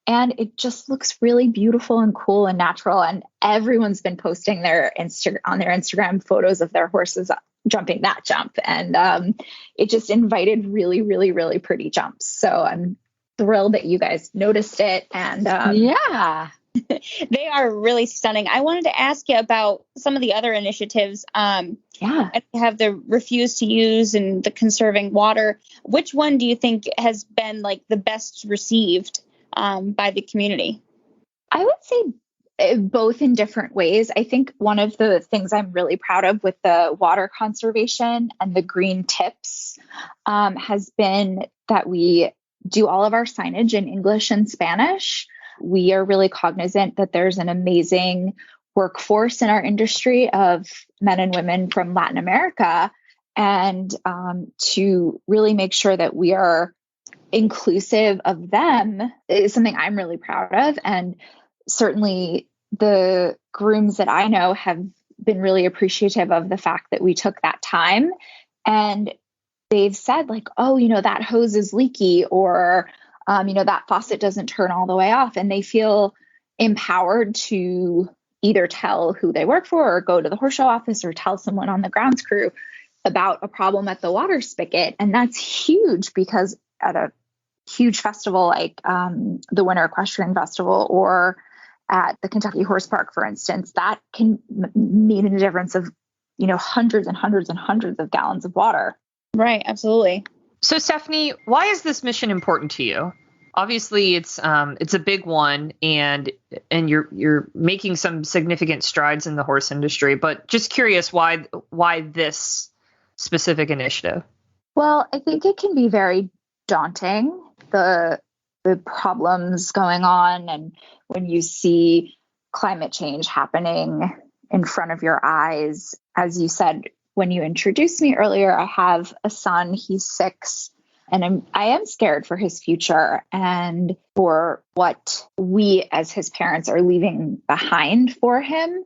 And it just looks really beautiful and cool and natural. And everyone's been posting on their Instagram photos of their horses jumping that jump. And it just invited really, really, really pretty jumps. So I'm thrilled that you guys noticed it. And Yeah. They are really stunning. I wanted to ask you about some of the other initiatives. Yeah. You have the Refuse to Use and the Conserving Water. Which one do you think has been like the best received by the community? I would say both in different ways. I think one of the things I'm really proud of with the water conservation and the green tips has been that we do all of our signage in English and Spanish. We are really cognizant that there's an amazing workforce in our industry of men and women from Latin America, and to really make sure that we are inclusive of them is something I'm really proud of. And certainly the grooms that I know have been really appreciative of the fact that we took that time, and they've said like, oh, that hose is leaky, or, that faucet doesn't turn all the way off. And they feel empowered to either tell who they work for or go to the horse show office or tell someone on the grounds crew about a problem at the water spigot. And that's huge, because at a huge festival like the Winter Equestrian Festival or at the Kentucky Horse Park, for instance, that can mean a difference of, hundreds and hundreds and hundreds of gallons of water. Right. Absolutely. So Stephanie, why is this mission important to you? Obviously, it's a big one, and you're making some significant strides in the horse industry. But just curious, why this specific initiative? Well, I think it can be very daunting, the problems going on, and when you see climate change happening in front of your eyes. As you said when you introduced me earlier, I have a son, he's 6, and I am scared for his future and for what we as his parents are leaving behind for him.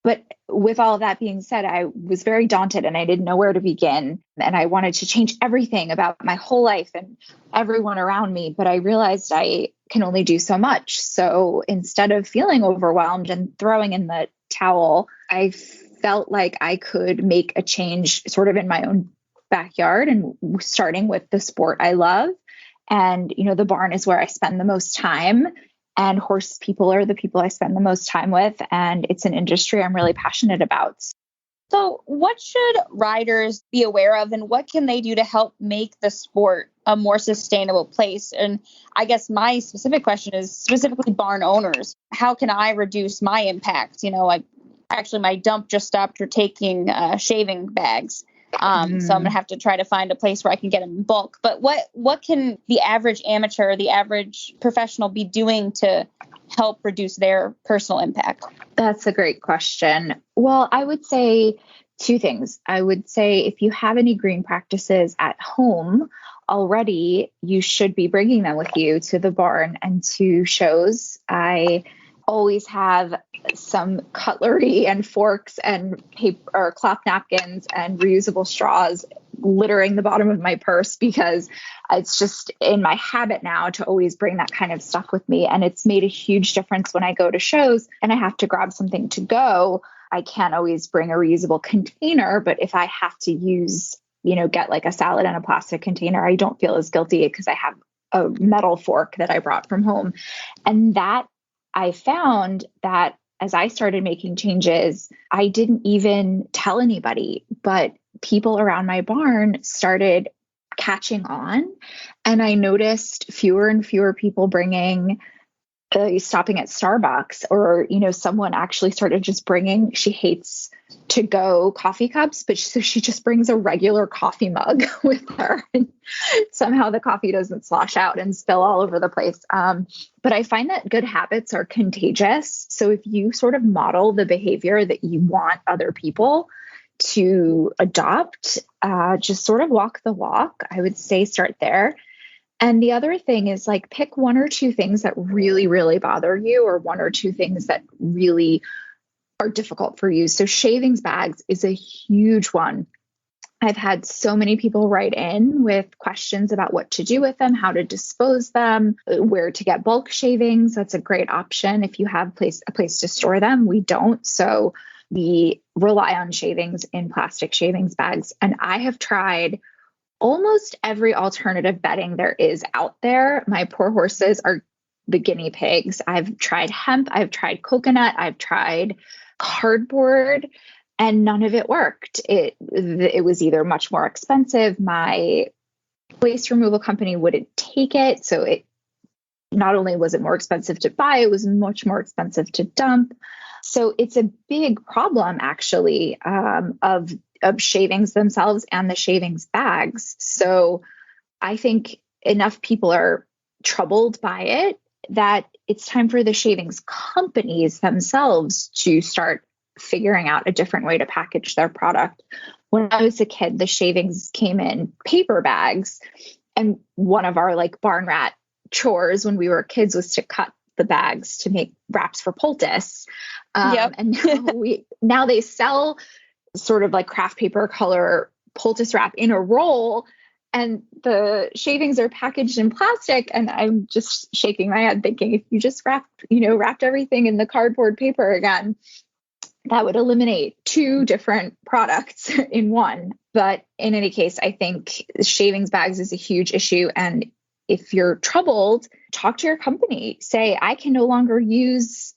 But with all of that being said, I was very daunted and I didn't know where to begin. And I wanted to change everything about my whole life and everyone around me. But I realized I can only do so much. So instead of feeling overwhelmed and throwing in the towel, I felt like I could make a change sort of in my own backyard, and starting with the sport I love. And, the barn is where I spend the most time. And horse people are the people I spend the most time with. And it's an industry I'm really passionate about. So what should riders be aware of, and what can they do to help make the sport a more sustainable place? And I guess my specific question is specifically barn owners. How can I reduce my impact? Actually, my dump just stopped for taking shaving bags. So I'm going to have to try to find a place where I can get them in bulk. But what can the average amateur, the average professional be doing to help reduce their personal impact? That's a great question. Well, I would say 2 things. I would say if you have any green practices at home already, you should be bringing them with you to the barn and to shows. I always have some cutlery and forks and paper or cloth napkins and reusable straws littering the bottom of my purse, because it's just in my habit now to always bring that kind of stuff with me. And it's made a huge difference when I go to shows and I have to grab something to go. I can't always bring a reusable container, but if I have to use, get like a salad in a plastic container, I don't feel as guilty because I have a metal fork that I brought from home. And that I found that as I started making changes, I didn't even tell anybody, but people around my barn started catching on. And I noticed fewer and fewer people stopping at Starbucks, or, someone actually started just bringing, she hates to go coffee cups, but so she just brings a regular coffee mug with her. And somehow the coffee doesn't slosh out and spill all over the place. But I find that good habits are contagious. So if you sort of model the behavior that you want other people to adopt, just sort of walk the walk, I would say start there. And the other thing is like pick one or two things that really, really bother you, or one or two things that really are difficult for you. So shavings bags is a huge one. I've had so many people write in with questions about what to do with them, how to dispose them, where to get bulk shavings. That's a great option if you have a place to store them. We don't. So we rely on shavings in plastic shavings bags. And I have tried almost every alternative bedding there is out there. My poor horses are the guinea pigs. I've tried hemp, I've tried coconut, I've tried cardboard, and none of it worked. It was either much more expensive. My waste removal company wouldn't take it. So it not only was it more expensive to buy, it was much more expensive to dump. So it's a big problem actually, of shavings themselves and the shavings bags. So I think enough people are troubled by it that it's time for the shavings companies themselves to start figuring out a different way to package their product. When I was a kid, the shavings came in paper bags, and one of our like barn rat chores when we were kids was to cut the bags to make wraps for poultice. And now they sell sort of like craft paper color poultice wrap in a roll, and the shavings are packaged in plastic. And I'm just shaking my head thinking, if you just wrapped everything in the cardboard paper again, that would eliminate two different products in one. But in any case, I think shavings bags is a huge issue. And if you're troubled, talk to your company. Say, I can no longer use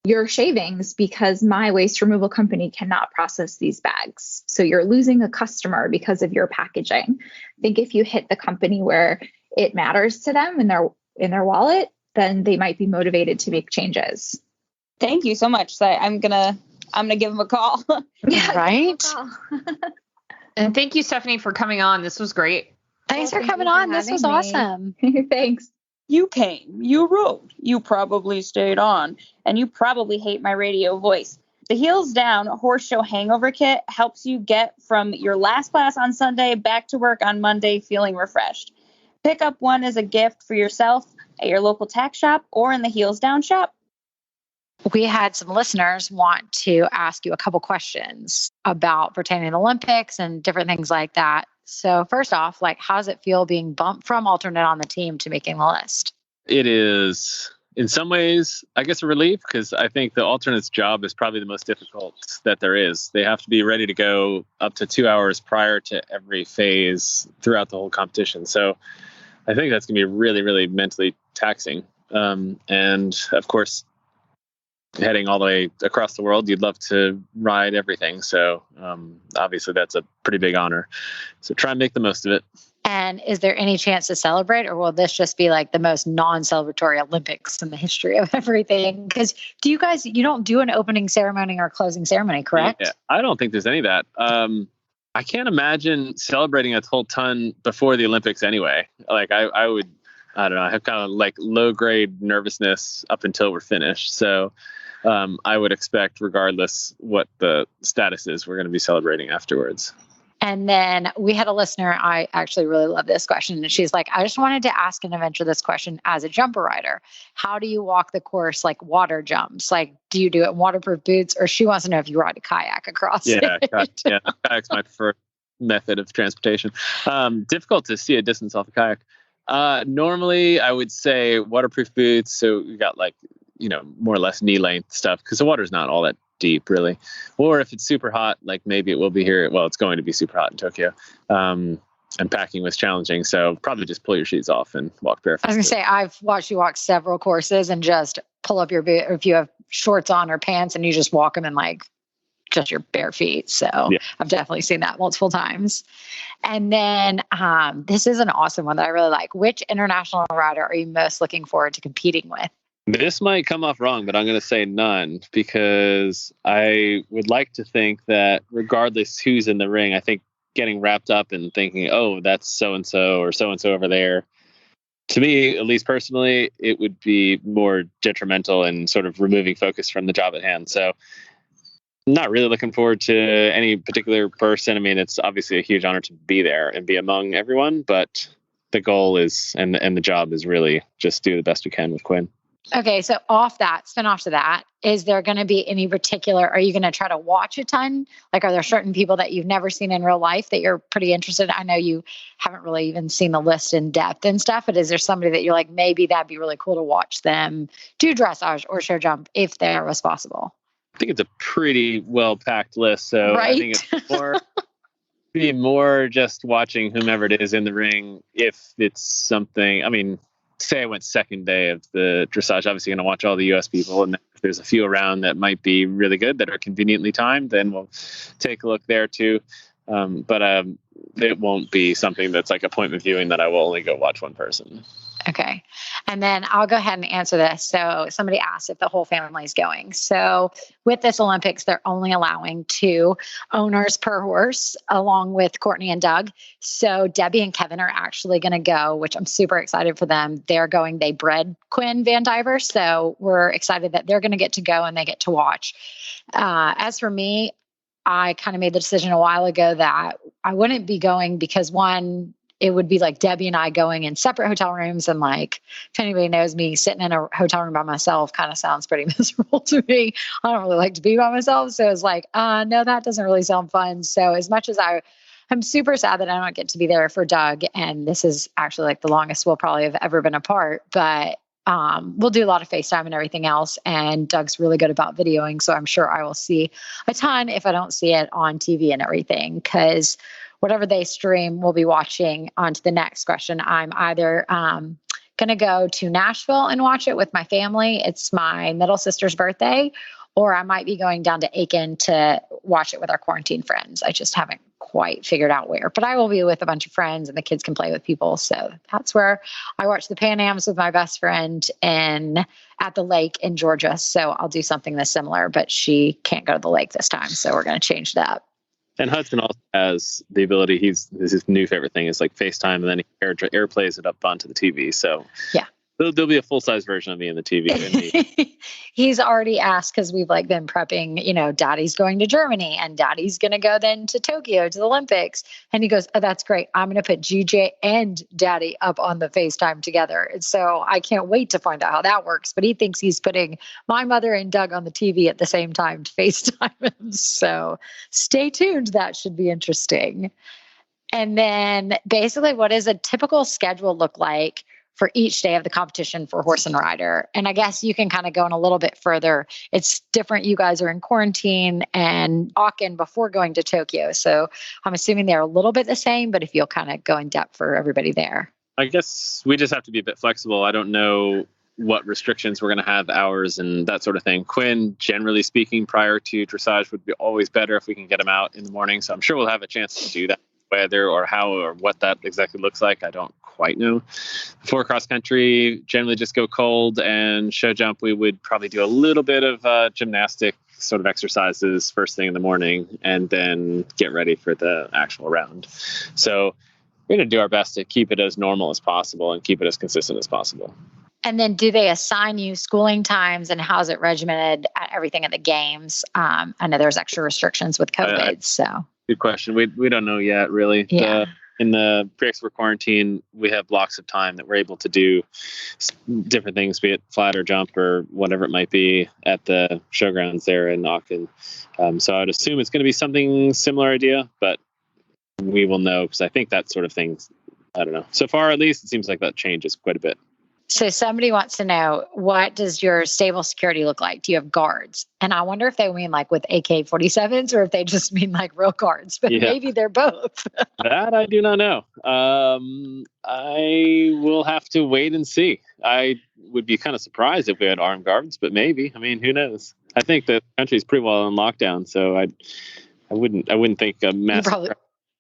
your shavings because my waste removal company cannot process these bags. So you're losing a customer because of your packaging. I think if you hit the company where it matters to them in their wallet, then they might be motivated to make changes. Thank you so much. So I'm gonna give them a call. Yeah, right. And thank you, Stephanie, for coming on. This was great. Thanks for coming on. This was awesome. Thanks. You came, you rode, you probably stayed on, and you probably hate my radio voice. The Heels Down Horse Show Hangover Kit helps you get from your last class on Sunday back to work on Monday feeling refreshed. Pick up one as a gift for yourself at your local tack shop or in the Heels Down shop. We had some listeners want to ask you a couple questions about pertaining to the Olympics and different things like that. So first off, how does it feel being bumped from alternate on the team to making the list? It is, in some ways, I guess, a relief, because I think the alternate's job is probably the most difficult that there is. They have to be ready to go up to 2 hours prior to every phase throughout the whole competition. So I think that's going to be really, really mentally taxing. And of course, heading all the way across the world, you'd love to ride everything. So obviously that's a pretty big honor. So try and make the most of it. And is there any chance to celebrate, or will this just be the most non-celebratory Olympics in the history of everything? Because you don't do an opening ceremony or closing ceremony, correct? Yeah, I don't think there's any of that. I can't imagine celebrating a whole ton before the Olympics anyway. I don't know, I have kind of low grade nervousness up until we're finished. So I would expect, regardless what the status is, we're going to be celebrating afterwards. And then we had a listener, I actually really love this question. And she's like, I just wanted to ask and venture this question as a jumper rider. How do you walk the course, water jumps? Do you do it in waterproof boots? Or she wants to know if you ride a kayak across it. Yeah, kayak's my preferred method of transportation. Difficult to see a distance off a kayak. Normally, I would say waterproof boots. So we got more or less knee length stuff, because the water's not all that deep really. Or if it's super hot, maybe it will be here. Well, it's going to be super hot in Tokyo. and packing was challenging. So probably just pull your shoes off and walk barefoot. I was going to say, I've watched you walk several courses and just pull up your boot, or if you have shorts on or pants and you just walk them in like just your bare feet. So yeah. I've definitely seen that multiple times. And then this is an awesome one that I really like. Which international rider are you most looking forward to competing with? This might come off wrong, but I'm going to say none, because I would like to think that regardless who's in the ring, I think getting wrapped up and thinking, oh, that's so-and-so or so-and-so over there, to me, at least personally, it would be more detrimental and sort of removing focus from the job at hand. So not really looking forward to any particular person. I mean, it's obviously a huge honor to be there and be among everyone, but the goal is, and the job is really just do the best we can with Quinn. Okay, so spin off to that, is there going to be any particular, are you going to try to watch a ton? Like, are there certain people that you've never seen in real life that you're pretty interested in? I know you haven't really even seen the list in depth and stuff, but is there somebody that you're like, maybe that'd be really cool to watch them do dressage or show jump if there was possible? I think it's a pretty well-packed list, so right? I think it's be more just watching whomever it is in the ring. If it's something, I mean, say I went second day of the dressage, obviously going to watch all the US people, and if there's a few around that might be really good that are conveniently timed, then we'll take a look there too. But it won't be something that's like appointment viewing that I will only go watch one person. Okay. And then I'll go ahead and answer this. So somebody asked if the whole family is going. So with this Olympics, they're only allowing 2 owners per horse, along with Courtney and Doug. So Debbie and Kevin are actually going to go, which I'm super excited for them. They're going, they bred Quinn Van Diver. So we're excited that they're going to get to go and they get to watch. As for me, I kind of made the decision a while ago that I wouldn't be going because, one, it would be like Debbie and I going in separate hotel rooms. And like, if anybody knows me, sitting in a hotel room by myself kind of sounds pretty miserable to me. I don't really like to be by myself. So it's like, no, that doesn't really sound fun. So as much as I'm super sad that I don't get to be there for Doug. And this is actually like the longest we'll probably have ever been apart, but we'll do a lot of FaceTime and everything else. And Doug's really good about videoing. So I'm sure I will see a ton if I don't see it on TV and everything, because whatever they stream, we'll be watching. On to the next question. I'm either going to go to Nashville and watch it with my family. It's my middle sister's birthday, or I might be going down to Aiken to watch it with our quarantine friends. I just haven't quite figured out where, but I will be with a bunch of friends and the kids can play with people. So that's where I watch the Pan Ams with my best friend at the lake in Georgia. So I'll do something that's similar, but she can't go to the lake this time. So we're going to change it up. And Hudson also has the ability, his new favorite thing is like FaceTime, and then he airplays it up onto the TV. So yeah, there'll be a full-size version of me in the TV. He's already asked, because we've like been prepping, Daddy's going to Germany and Daddy's going to go then to Tokyo to the Olympics. And he goes, oh, that's great. I'm going to put GJ and Daddy up on the FaceTime together. And so I can't wait to find out how that works. But he thinks he's putting my mother and Doug on the TV at the same time to FaceTime him. So stay tuned. That should be interesting. And then basically, what does a typical schedule look like for each day of the competition for horse and rider? And I guess you can kind of go in a little bit further. It's different. You guys are in quarantine and Aachen before going to Tokyo. So I'm assuming they're a little bit the same, but if you'll kind of go in depth for everybody there. I guess we just have to be a bit flexible. I don't know what restrictions we're going to have, hours and that sort of thing. Quinn, generally speaking, prior to dressage would be always better if we can get him out in the morning. So I'm sure we'll have a chance to do that. Whether or how or what that exactly looks like, I don't quite know. For cross country, generally just go cold, and show jump, we would probably do a little bit of gymnastic sort of exercises first thing in the morning and then get ready for the actual round. So we're going to do our best to keep it as normal as possible and keep it as consistent as possible. And then do they assign you schooling times, and how's it regimented at everything at the games? I know there's extra restrictions with COVID, so. Good question. We don't know yet, really. Yeah. In the pre-export quarantine, we have blocks of time that we're able to do different things, be it flat or jump or whatever it might be, at the showgrounds there in Aachen. So I would assume it's going to be something similar idea, but we will know, because I think that sort of thing, I don't know. So far, at least, it seems like that changes quite a bit. So somebody wants to know, what does your stable security look like? Do you have guards? And I wonder if they mean like with AK-47s or if they just mean like real guards, but maybe they're both. That I do not know. I will have to wait and see. I would be kind of surprised if we had armed guards, but maybe. I mean, who knows? I think the country's pretty well in lockdown, so I wouldn't think a mass would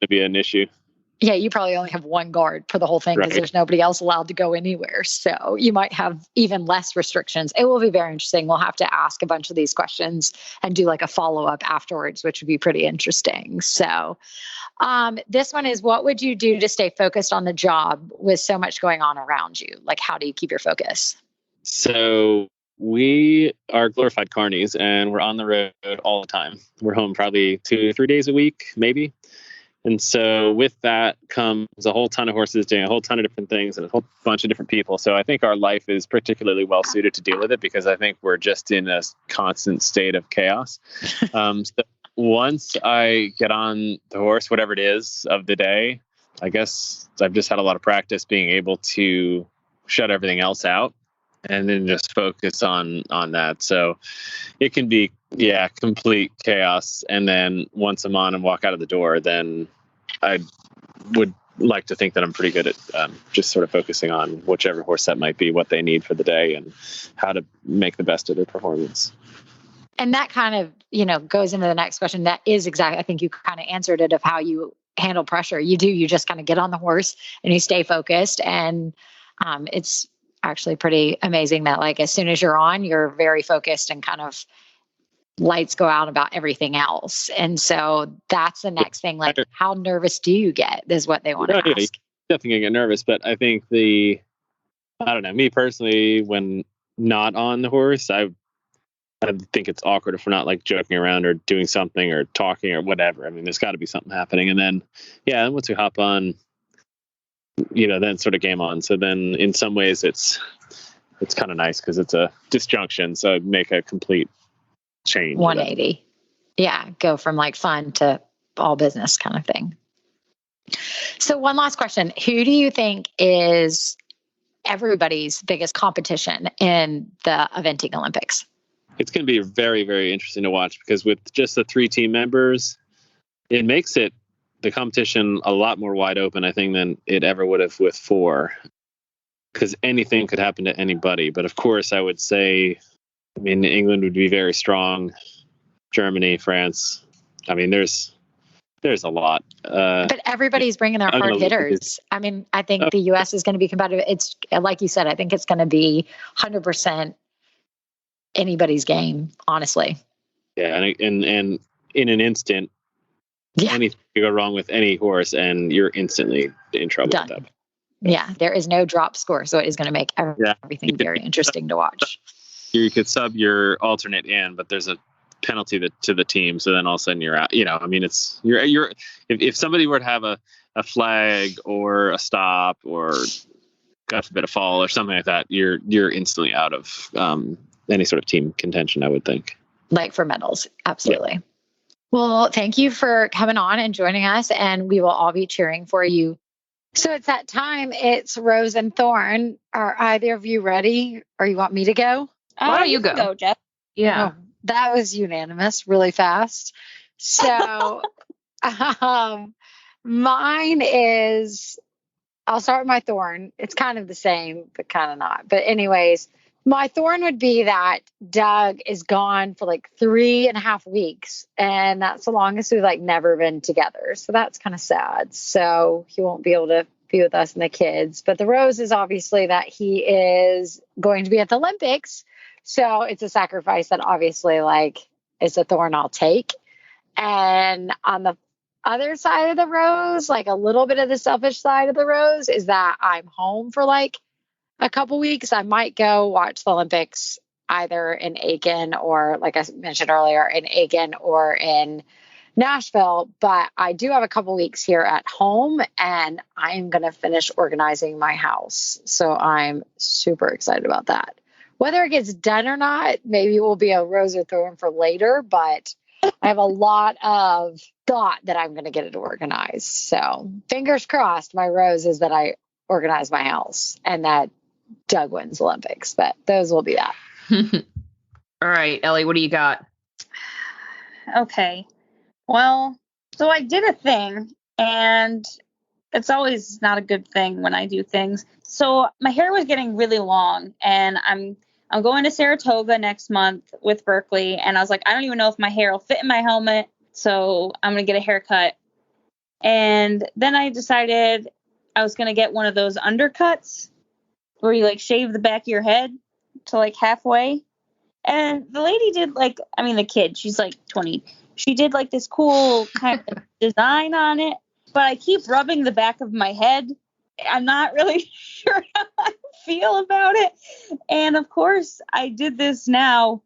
be an issue. Yeah, you probably only have one guard for the whole thing because there's nobody else allowed to go anywhere. So you might have even less restrictions. It will be very interesting. We'll have to ask a bunch of these questions and do like a follow-up afterwards, which would be pretty interesting. So this one is, what would you do to stay focused on the job with so much going on around you? Like, how do you keep your focus? So we are glorified carnies and we're on the road all the time. We're home probably 2 to 3 days a week, maybe. And so with that comes a whole ton of horses doing a whole ton of different things and a whole bunch of different people. So I think our life is particularly well suited to deal with it because I think we're just in a constant state of chaos. So once I get on the horse, whatever it is of the day, I guess I've just had a lot of practice being able to shut everything else out and then just focus on that. So it can be, complete chaos. And then once I'm on and walk out of the door, then I would like to think that I'm pretty good at just sort of focusing on whichever horse that might be, what they need for the day and how to make the best of their performance. And that kind of, goes into the next question. That is exactly, I think you kind of answered it, of how you handle pressure. You just kind of get on the horse and you stay focused. And it's actually pretty amazing that like as soon as you're on, you're very focused and kind of lights go out about everything else. And so that's the next thing. Like, how nervous do you get is what they want to ask. Definitely get nervous, but I think I don't know, me personally, when not on the horse, I think it's awkward if we're not like joking around or doing something or talking or whatever. I mean, there's got to be something happening. And then, once we hop on, then sort of game on. So then in some ways it's kind of nice because it's a disjunction. So I'd make a complete change. 180. Yeah. Go from like fun to all business kind of thing. So one last question. Who do you think is everybody's biggest competition in the eventing Olympics? It's going to be very, very interesting to watch because with just the 3 team members, it makes the competition a lot more wide open, I think, than it ever would have with 4, because anything could happen to anybody. But of course, I would say, England would be very strong. Germany, France. I mean, there's a lot. But everybody's bringing their hard hitters. I think the U.S. is going to be competitive. It's like you said, I think it's going to be 100% anybody's game, honestly. Yeah, and in an instant, anything could go wrong with any horse, and you're instantly in trouble. Done. With that. Yeah, there is no drop score, so it is going to make everything very interesting to watch. You could sub your alternate in, but there's a penalty to the team, so then all of a sudden you're out. It's you're if somebody were to have a flag or a stop or God forbid a fall or something like that, you're instantly out of any sort of team contention, I would think. Like for medals, absolutely. Yeah. Well, thank you for coming on and joining us, and we will all be cheering for you. So it's that time. It's Rose and Thorn. Are either of you ready, or you want me to go? Why don't you go, Jeff? Yeah. Oh, that was unanimous, really fast. So mine is, I'll start with my Thorn. It's kind of the same, but kind of not. But anyways, my Thorn would be that Doug is gone for like 3.5 weeks. And that's the longest we've like never been together. So that's kind of sad. So he won't be able to be with us and the kids. But the rose is obviously that he is going to be at the Olympics. So it's a sacrifice that obviously like is a thorn I'll take. And on the other side of the rose, like a little bit of the selfish side of the rose, is that I'm home for like a couple weeks. I might go watch the Olympics either in Aiken or, like I mentioned earlier, in Aiken or in Nashville. But I do have a couple weeks here at home, and I am going to finish organizing my house. So I'm super excited about that. Whether it gets done or not, maybe it will be a rose or thorn for later, but I have a lot of thought that I'm going to get it organized. So fingers crossed, my rose is that I organize my house and that Doug wins Olympics, but those will be that. All right, Ellie, what do you got? Okay. Well, so I did a thing, and it's always not a good thing when I do things. So my hair was getting really long, and I'm going to Saratoga next month with Berkeley, and I was like, I don't even know if my hair will fit in my helmet, so I'm going to get a haircut. And then I decided I was going to get one of those undercuts where you like shave the back of your head to like halfway. And the lady did the kid, she's like 20. She did like this cool kind of design on it, but I keep rubbing the back of my head. I'm not really sure how I feel about it. And of course, I did this now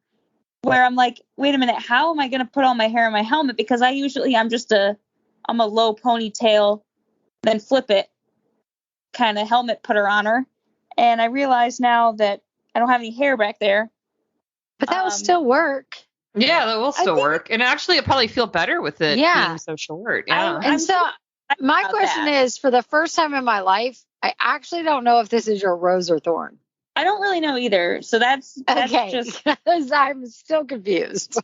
where I'm like, wait a minute, how am I going to put all my hair in my helmet? Because I'm a low ponytail, then flip it kind of helmet putter on her. And I realize now that I don't have any hair back there. But that will still work. Yeah, that will still work. And actually, it'll probably feel better with it being so short. Yeah. And so my question is, for the first time in my life, I actually don't know if this is your rose or thorn. I don't really know either. So that's okay. Just because I'm still confused.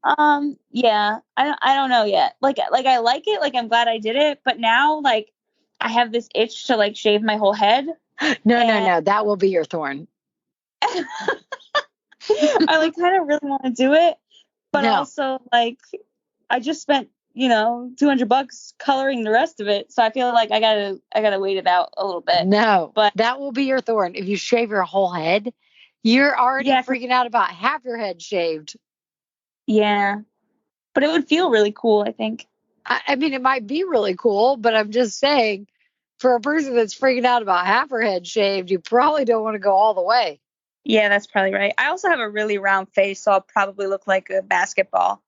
Yeah, I don't know yet. Like I like it. Like I'm glad I did it. But now like I have this itch to like shave my whole head. No. That will be your thorn. I like kind of really want to do it, but also like I just spent $200 coloring the rest of it, so I feel like I gotta wait it out a little bit. No, but that will be your thorn. If you shave your whole head, you're already freaking out about half your head shaved. Yeah, but it would feel really cool, I think. I mean, it might be really cool, but I'm just saying, for a person that's freaking out about half her head shaved, you probably don't want to go all the way. Yeah, that's probably right. I also have a really round face, so I'll probably look like a basketball.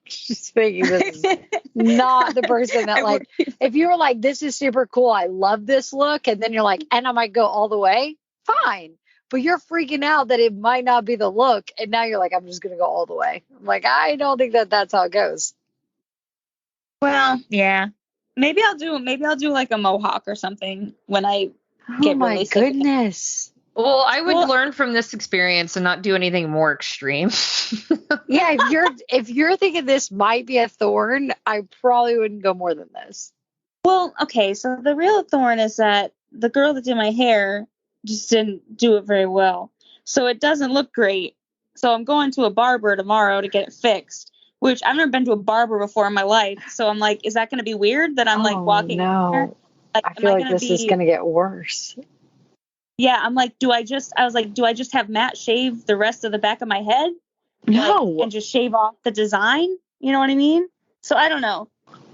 Just thinking this is not the person that like, if you were like, this is super cool, I love this look, and then you're like, and I might go all the way, fine. But you're freaking out that it might not be the look, and now you're like, I'm just going to go all the way. I'm like, I don't think that's how it goes. Well, yeah. Maybe I'll do like a mohawk or something when I get really sick. Oh my goodness. Well, I would learn from this experience and not do anything more extreme. Yeah, if you're thinking this might be a thorn, I probably wouldn't go more than this. Well, okay, so the real thorn is that the girl that did my hair just didn't do it very well. So it doesn't look great. So I'm going to a barber tomorrow to get it fixed, which I've never been to a barber before in my life. So I'm like, is that going to be weird that I'm like walking? No. Like, I feel like this is going to get worse. Yeah, I'm like, do I just have Matt shave the rest of the back of my head? No. Like, and just shave off the design? You know what I mean? So I don't know.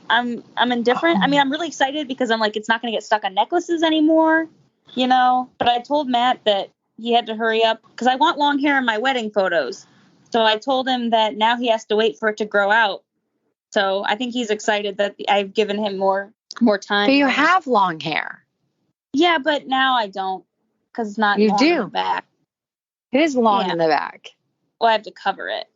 I'm indifferent. I mean, I'm really excited because I'm like, it's not going to get stuck on necklaces anymore, But I told Matt that he had to hurry up because I want long hair in my wedding photos. So I told him that now he has to wait for it to grow out. So I think he's excited that I've given him more time. But you have long hair. Yeah, but now I don't. Because it's not long in the back. It is long in the back. Well, I have to cover it.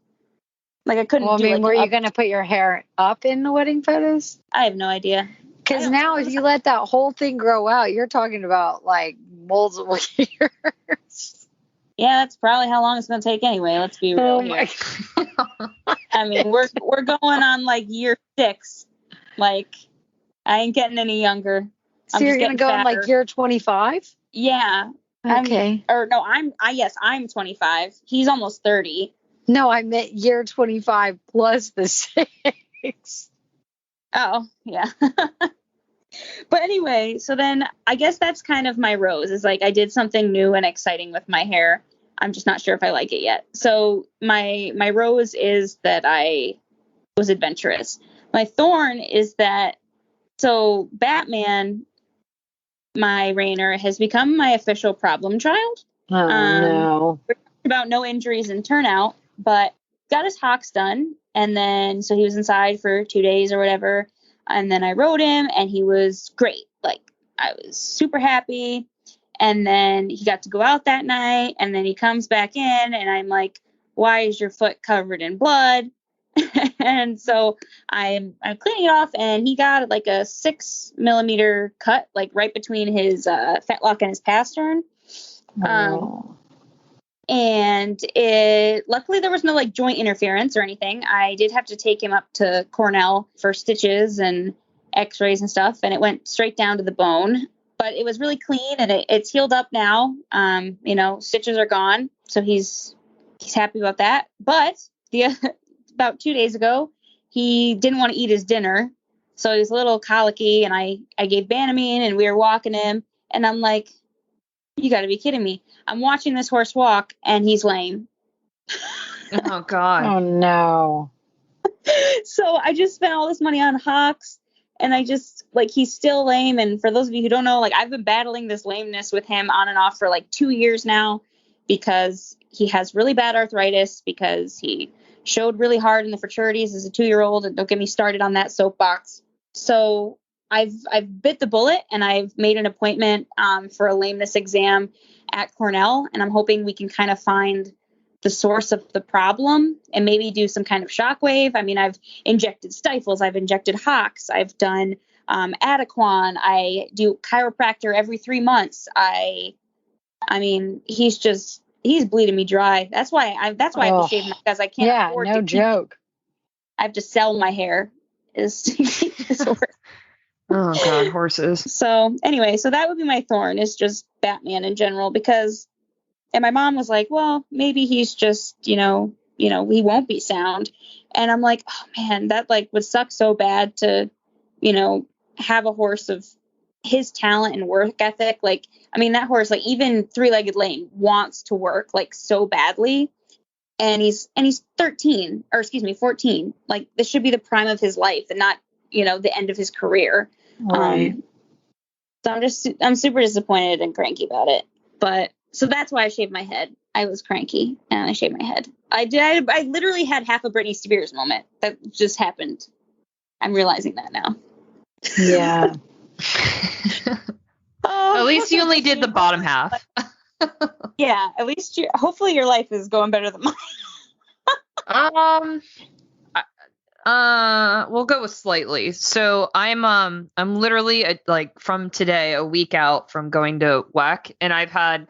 Like I couldn't. Well, I mean, were you going to put your hair up in the wedding photos? I have no idea. Because now, if you let that whole thing grow out, you're talking about like multiple years. Yeah, that's probably how long it's going to take anyway. Let's be real here. I mean, we're going on like year 6. Like, I ain't getting any younger. So you're going to go in like year 25? Yeah. Okay. I'm 25. He's almost 30. No, I meant year 25 plus the 6. Oh, yeah. But anyway, so then I guess that's kind of my rose is like I did something new and exciting with my hair. I'm just not sure if I like it yet. So my rose is that I was adventurous. My thorn is that Batman, my Rainer, has become my official problem child. Oh, no. About no injuries in turnout, but got his hocks done. And then, so he was inside for 2 days or whatever. And then I rode him and he was great. Like, I was super happy. And then he got to go out that night. And then he comes back in and I'm like, why is your foot covered in blood? And so I'm cleaning it off, and he got like a 6 millimeter cut, like right between his fetlock and his pastern. And luckily there was no like joint interference or anything. I did have to take him up to Cornell for stitches and x-rays and stuff, and it went straight down to the bone, but it was really clean, and it's healed up now. Stitches are gone, so he's happy about that. But about 2 days ago, he didn't want to eat his dinner, so he was a little colicky, and I gave Banamine, and we were walking him, and I'm like, you got to be kidding me. I'm watching this horse walk, and he's lame. Oh, God. Oh, no. So I just spent all this money on hocks, and I just, like, he's still lame. And for those of you who don't know, like, I've been battling this lameness with him on and off for like 2 years now, because he has really bad arthritis, because he showed really hard in the futurities as a 2-year-old. And don't get me started on that soapbox. So I've bit the bullet, and I've made an appointment for a lameness exam at Cornell, and I'm hoping we can kind of find the source of the problem and maybe do some kind of shockwave. I mean, I've injected stifles, I've injected hocks, I've done Adequan, I do chiropractor every 3 months. I mean, he's bleeding me dry. That's why I have to shave my, because I can't afford to joke. I have to sell my hair is to keep this horse. Oh, God, horses. So anyway, so that would be my thorn, is just Batman in general, and my mom was like, well, maybe he's just, he won't be sound. And I'm like, oh man, that like would suck so bad to, have a horse of his talent and work ethic. Like, I mean, that horse, like even 3-legged lame, wants to work like so badly. And he's 14. Like, this should be the prime of his life and not, the end of his career. Right. So I'm super disappointed and cranky about it. But so that's why I shaved my head. I was cranky and I shaved my head. I literally had half a Britney Spears moment that just happened. I'm realizing that now. Yeah. At least you only did the bottom half. Yeah, at least hopefully your life is going better than mine. We'll go with slightly. So I'm literally like from today a week out from going to WEC, and I've had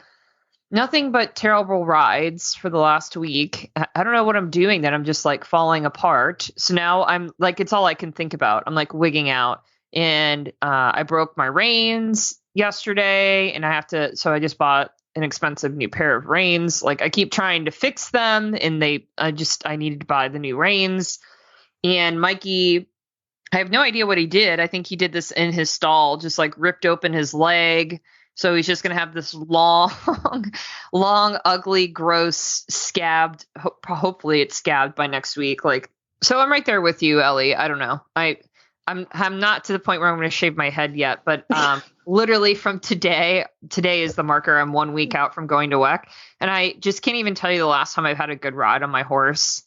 nothing but terrible rides for the last week. I don't know what I'm doing that I'm just like falling apart. So now I'm like, it's all I can think about. I'm like wigging out, and I broke my reins yesterday, and so I just bought an expensive new pair of reins. Like, I keep trying to fix them, and I needed to buy the new reins. And Mikey, I have no idea what he did. I think he did this in his stall, just like ripped open his leg. So he's just going to have this long, ugly, gross scabbed. Hopefully it's scabbed by next week. Like, so I'm right there with you, Ellie. I don't know. I'm not to the point where I'm going to shave my head yet, but literally from today is the marker. I'm 1 week out from going to WEC, and I just can't even tell you the last time I've had a good ride on my horse.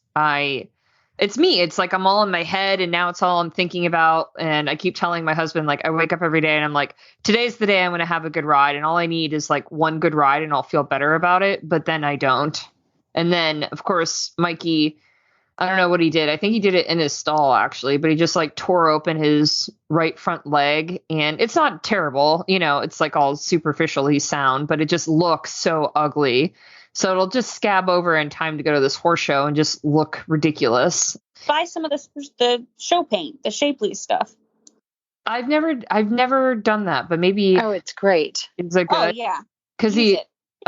It's me. It's like I'm all in my head, and now it's all I'm thinking about. And I keep telling my husband, like, I wake up every day and I'm like, today's the day I'm going to have a good ride. And all I need is like one good ride and I'll feel better about it. But then I don't. And then, of course, Mikey, I don't know what he did. I think he did it in his stall, actually, but he just like tore open his right front leg, and it's not terrible. It's like all superficially sound, but it just looks so ugly. So it'll just scab over in time to go to this horse show and just look ridiculous. Buy some of the show paint, the Shapley stuff. I've never done that, but maybe. Oh, it's great. Is it good? Oh yeah. Because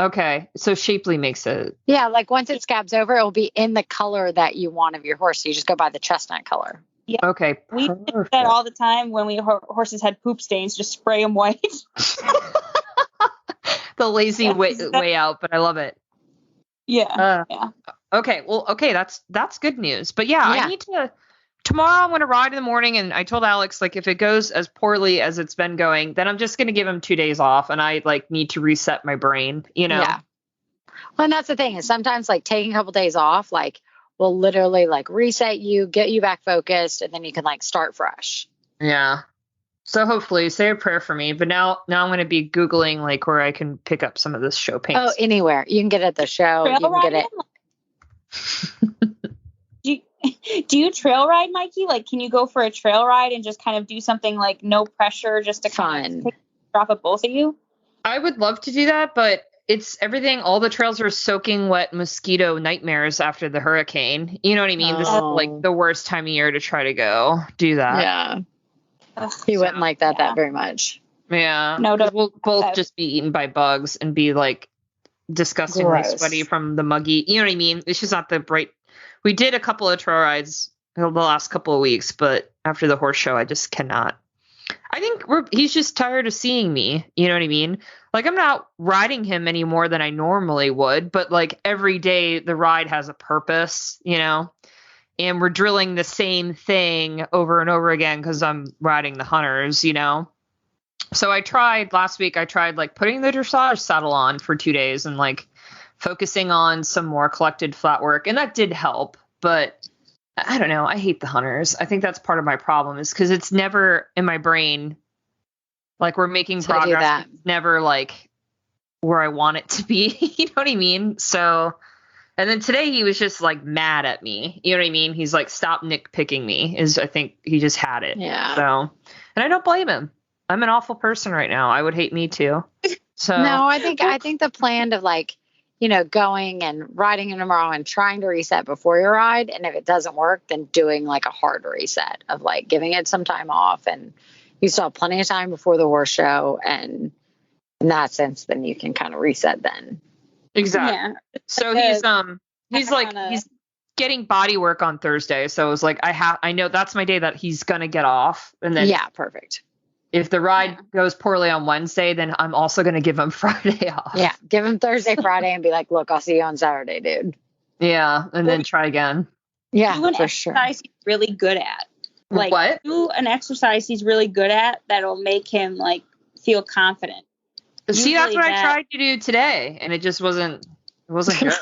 okay, so Shapley makes it. Yeah, like once it scabs over, it'll be in the color that you want of your horse. So you just go by the chestnut color. Yeah. Okay. We did that all the time when horses had poop stains. Just spray them white. The lazy way out, but I love it. Yeah. Okay. Well, okay. That's good news. But yeah, I need to. Tomorrow I'm going to ride in the morning, and I told Alex, like, if it goes as poorly as it's been going, then I'm just going to give him 2 days off, and I like need to reset my brain. Yeah. Well, and that's the thing, is sometimes like taking a couple days off, like, will literally like reset you, get you back focused, and then you can like start fresh. Yeah. So hopefully, say a prayer for me. But now I'm going to be Googling like where I can pick up some of this show paint. Oh, anywhere. You can get it at the show. You can get it. Do you trail ride, Mikey? Like, can you go for a trail ride and just kind of do something like no pressure, just to kind of take off of both of you? I would love to do that, but it's everything. All the trails are soaking wet mosquito nightmares after the hurricane. You know what I mean? This is like the worst time of year to try to go do that. Yeah. He wouldn't like that very much. Yeah. No, we'll both just be eaten by bugs and be like disgustingly sweaty from the muggy. You know what I mean? It's just not the bright. We did a couple of trail rides the last couple of weeks, but after the horse show, I just cannot. I think he's just tired of seeing me. You know what I mean? Like, I'm not riding him any more than I normally would, but like every day the ride has a purpose, you know, and we're drilling the same thing over and over again because I'm riding the hunters, you know. So last week, I tried like putting the dressage saddle on for 2 days and like focusing on some more collected flat work. And that did help, but I don't know. I hate the hunters. I think that's part of my problem is because it's never in my brain. Like, we're making progress. It's never like where I want it to be. You know what I mean? So, and then today he was just like mad at me. You know what I mean? He's like, stop nitpicking me. I think he just had it. Yeah. So, and I don't blame him. I'm an awful person right now. I would hate me too. So no, I think the plan of like, you know, going and riding in tomorrow and trying to reset before your ride. And if it doesn't work, then doing like a hard reset of like giving it some time off. And you still have plenty of time before the horse show. And in that sense, then you can kind of reset then. Exactly. Yeah. So he's getting body work on Thursday. So it was like, I know that's my day that he's going to get off. And then perfect. If the ride goes poorly on Wednesday, then I'm also going to give him Friday off. Yeah. Give him Thursday, Friday, and be like, look, I'll see you on Saturday, dude. Yeah. And then try again. Yeah, do an for exercise he's really good at. Like, what? Do an exercise he's really good at that'll make him like feel confident. See, that's what I tried to do today, and it just wasn't good.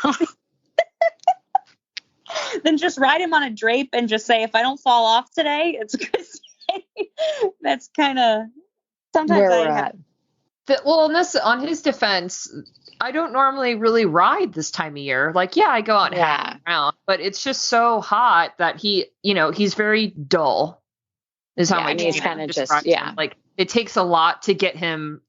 Then just ride him on a drape and just say, if I don't fall off today, it's a good day. That's kind of sometimes where we're at. On his defense, I don't normally really ride this time of year. Like, I go out and hang around, but it's just so hot that he's very dull. Is how my he's kind of just like it takes a lot to get him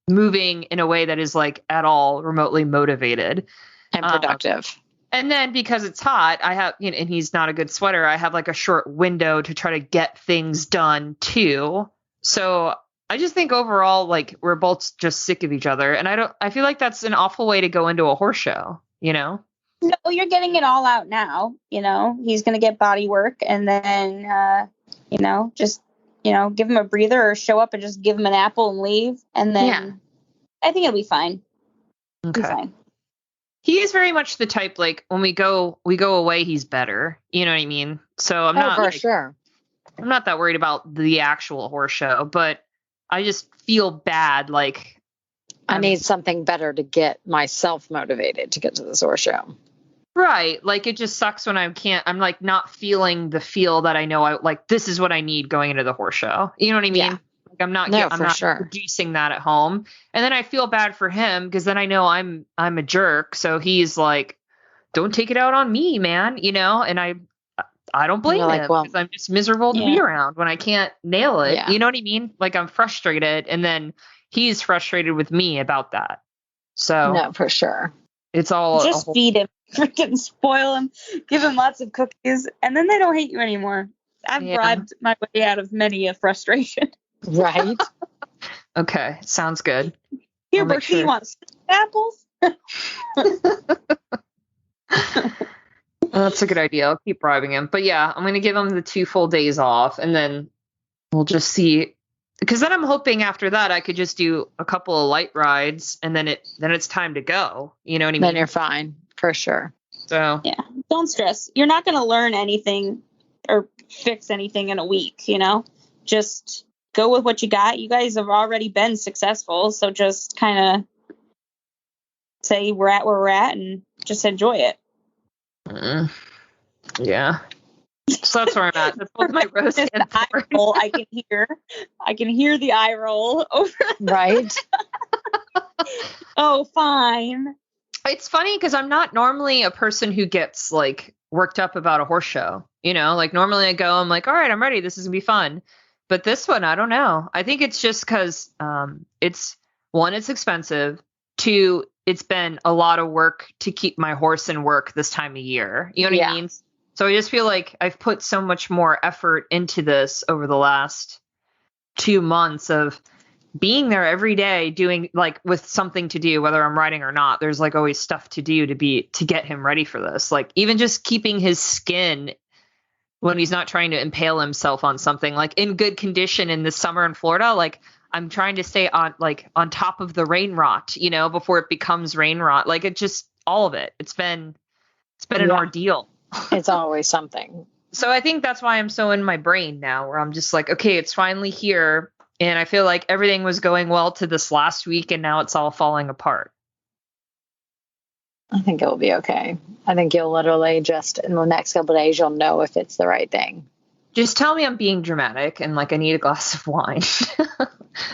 moving in a way that is like at all remotely motivated and productive. And then because it's hot, I have, and he's not a good sweater, I have like a short window to try to get things done too. So I just think overall, like, we're both just sick of each other. And I feel like that's an awful way to go into a horse show, you know? No, you're getting it all out now. You know, he's going to get body work and then, just, give him a breather or show up and just give him an apple and leave. And then I think it'll be fine. Okay. Be fine. He is very much the type, like, when we go away, he's better. You know what I mean? So I'm not sure. I'm not that worried about the actual horse show, but I just feel bad. Like, I need something better to get myself motivated to get to this horse show. Right. Like, it just sucks when I'm like not feeling the feel that I know this is what I need going into the horse show. You know what I mean? Yeah. Like, I'm not sure. producing that at home. And then I feel bad for him because then I know I'm a jerk. So he's like, don't take it out on me, man. And I don't blame him because I'm just miserable to be around when I can't nail it. Yeah. You know what I mean? Like, I'm frustrated, and then he's frustrated with me about that. So no, for sure. It's all just feed him, freaking spoil him, give him lots of cookies, and then they don't hate you anymore. I've bribed my way out of many a frustration. Right. Okay, sounds good. Here, Bertie, you want apples? Well, that's a good idea. I'll keep bribing him. But yeah, I'm going to give him the 2 full days off, and then we'll just see. Because then I'm hoping after that I could just do a couple of light rides, and then it's time to go. You know what I mean? Then you're fine, for sure. So yeah, don't stress. You're not going to learn anything or fix anything in a week. Just go with what you got. You guys have already been successful, so just kind of say we're at where we're at and just enjoy it. Yeah. So that's where I'm at. That's both my roast and eye roll. I can hear the eye roll over. Right. Oh, fine. It's funny because I'm not normally a person who gets like worked up about a horse show. Like normally I go, I'm like, all right, I'm ready. This is gonna be fun. But this one, I don't know. I think it's just because it's one, it's expensive. Two, it's been a lot of work to keep my horse in work this time of year. You know what I mean? So I just feel like I've put so much more effort into this over the last 2 months of being there every day, doing like with something to do, whether I'm riding or not. There's like always stuff to do to get him ready for this. Like even just keeping his skin when he's not trying to impale himself on something, like in good condition in the summer in Florida. Like I'm trying to stay on top of the rain rot, before it becomes rain rot. Like it just, all of it. It's been an ordeal. It's always something. So I think that's why I'm so in my brain now, where I'm just like, okay, it's finally here. And I feel like everything was going well to this last week, and now it's all falling apart. I think it will be okay. I think you'll literally just in the next couple of days, you'll know if it's the right thing. Just tell me I'm being dramatic and like I need a glass of wine.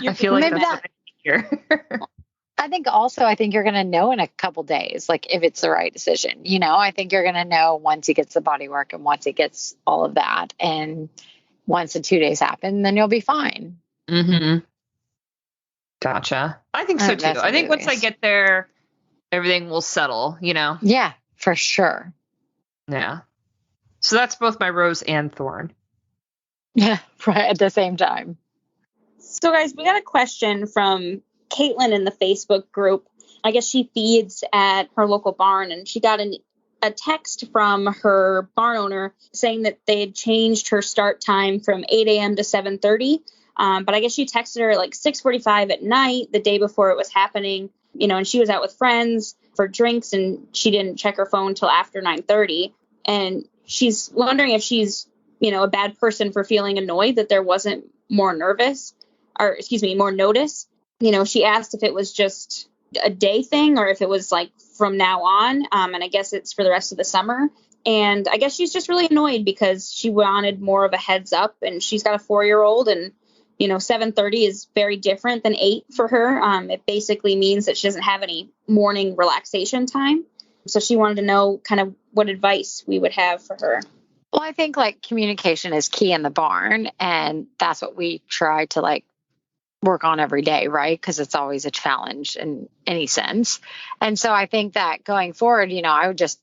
I feel like that's what I need here. I think you're going to know in a couple days, like if it's the right decision. I think you're going to know once he gets the body work and once he gets all of that. And once the 2 days happen, then you'll be fine. Mm-hmm. Gotcha. I think so too. I think once I get there, everything will settle, Yeah, for sure. Yeah. So that's both my rose and thorn. Yeah, right at the same time. So guys, we got a question from Caitlin in the Facebook group. I guess she feeds at her local barn, and she got a text from her barn owner saying that they had changed her start time from 8 a.m. to 7:30. But I guess she texted her like 6:45 at night the day before it was happening, and she was out with friends for drinks, and she didn't check her phone till after 9:30. And she's wondering if she's, a bad person for feeling annoyed that there wasn't more notice. She asked if it was just a day thing or if it was like from now on. And I guess it's for the rest of the summer. And I guess she's just really annoyed because she wanted more of a heads up, and she's got a 4-year-old, and 7:30 is very different than 8 for her. It basically means that she doesn't have any morning relaxation time. So she wanted to know kind of what advice we would have for her. Well, I think like communication is key in the barn, and that's what we try to like work on every day, right? Because it's always a challenge in any sense. And so I think that going forward, I would just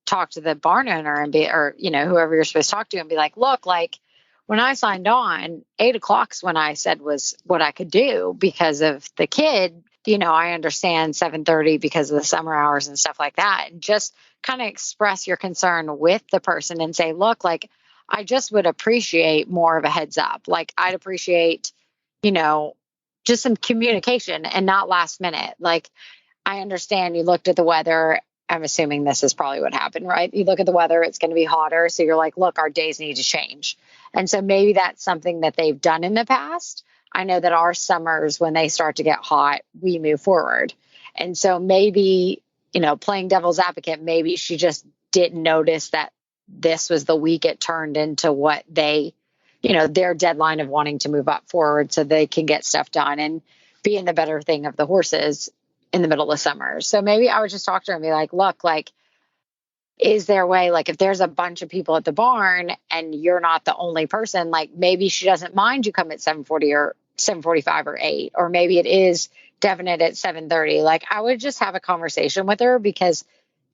talk to the barn owner and whoever you're supposed to talk to and be like, look, like when I signed on, 8 o'clock is when I said was what I could do because of the kid. I understand 7:30 because of the summer hours and stuff like that. And just kind of express your concern with the person and say, look, like, I just would appreciate more of a heads up. Like, I'd appreciate, just some communication and not last minute. Like, I understand you looked at the weather. I'm assuming this is probably what happened, right? You look at the weather, it's going to be hotter. So you're like, look, our days need to change. And so maybe that's something that they've done in the past. I know that our summers, when they start to get hot, we move forward. And so maybe, playing devil's advocate, maybe she just didn't notice that this was the week it turned into what they, their deadline of wanting to move up forward so they can get stuff done and be in the better thing of the horses in the middle of summer. So maybe I would just talk to her and be like, look, like, is there a way, like if there's a bunch of people at the barn and you're not the only person, like maybe she doesn't mind you come at 7:40 or 7:45 or 8, or maybe it is definite at 7:30. Like I would just have a conversation with her, because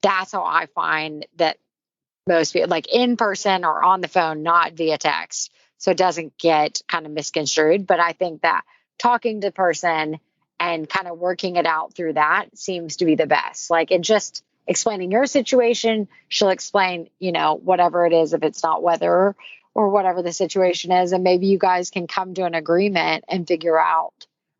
that's how I find that most people, like in person or on the phone, not via text. So it doesn't get kind of misconstrued. But I think that talking to the person and kind of working it out through that seems to be the best. Like, and just explaining your situation, she'll explain, whatever it is, if it's not weather or whatever the situation is. And maybe you guys can come to an agreement and figure out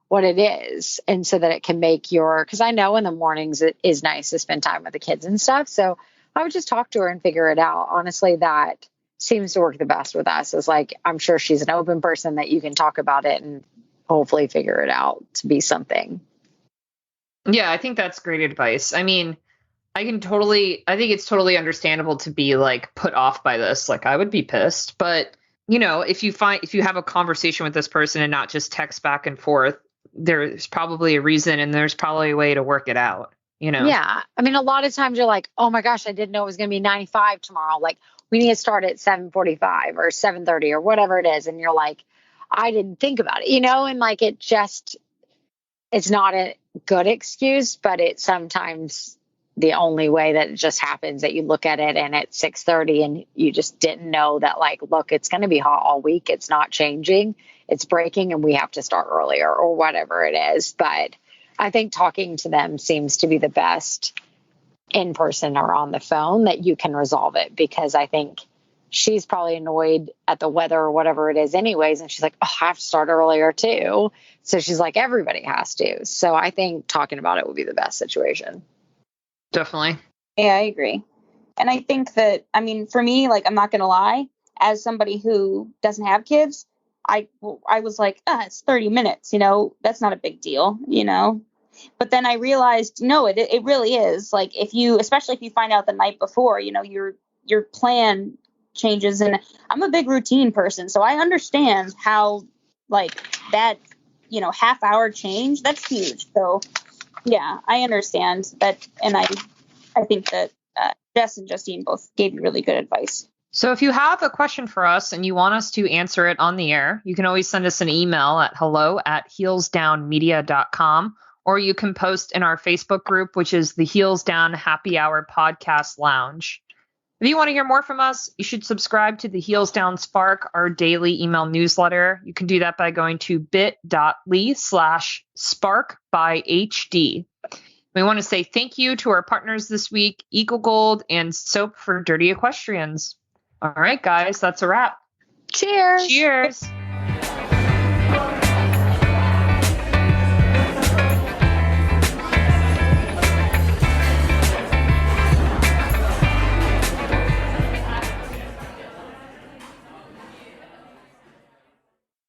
what it is. And so that it can make because I know in the mornings it is nice to spend time with the kids and stuff. So I would just talk to her and figure it out. Honestly, that seems to work the best with us. Is like, I'm sure she's an open person that you can talk about it and hopefully figure it out to be something. Yeah, I think that's great advice. I mean, I think it's totally understandable to be like put off by this. Like I would be pissed, but if you have a conversation with this person and not just text back and forth, there's probably a reason and there's probably a way to work it out, Yeah. I mean, a lot of times you're like, oh my gosh, I didn't know it was going to be 95 tomorrow. Like, we need to start at 7:45 or 7:30 or whatever it is. And you're like, I didn't think about it, and like, it's not a good excuse, but it's sometimes the only way that it just happens, that you look at it and it's 6:30 and you just didn't know that, like, look, it's going to be hot all week. It's not changing. It's breaking and we have to start earlier or whatever it is. But I think talking to them seems to be the best in person or on the phone that you can resolve it, because I think she's probably annoyed at the weather or whatever it is anyways. And she's like, oh, I have to start earlier too. So she's like, everybody has to. So I think talking about it would be the best situation. Definitely. Yeah, I agree. And I think that, I mean, for me, like, I'm not going to lie, as somebody who doesn't have kids, I was like, it's 30 minutes, that's not a big deal, But then I realized, no, it really is. Like, especially if you find out the night before, your plan changes. And I'm a big routine person, so I understand how, like, that, half hour change, that's huge. So yeah, I understand that. And I think that Jess and Justine both gave you really good advice. So if you have a question for us and you want us to answer it on the air, you can always send us an email at hello@heelsdownmedia.com, or you can post in our Facebook group, which is the Heels Down Happy Hour Podcast Lounge. If you want to hear more from us, you should subscribe to the Heels Down Spark, our daily email newsletter. You can do that by going to bit.ly/sparkbyhd. We want to say thank you to our partners this week, Eagle Gold and Soap for Dirty Equestrians. All right, guys, that's a wrap. Cheers. Cheers.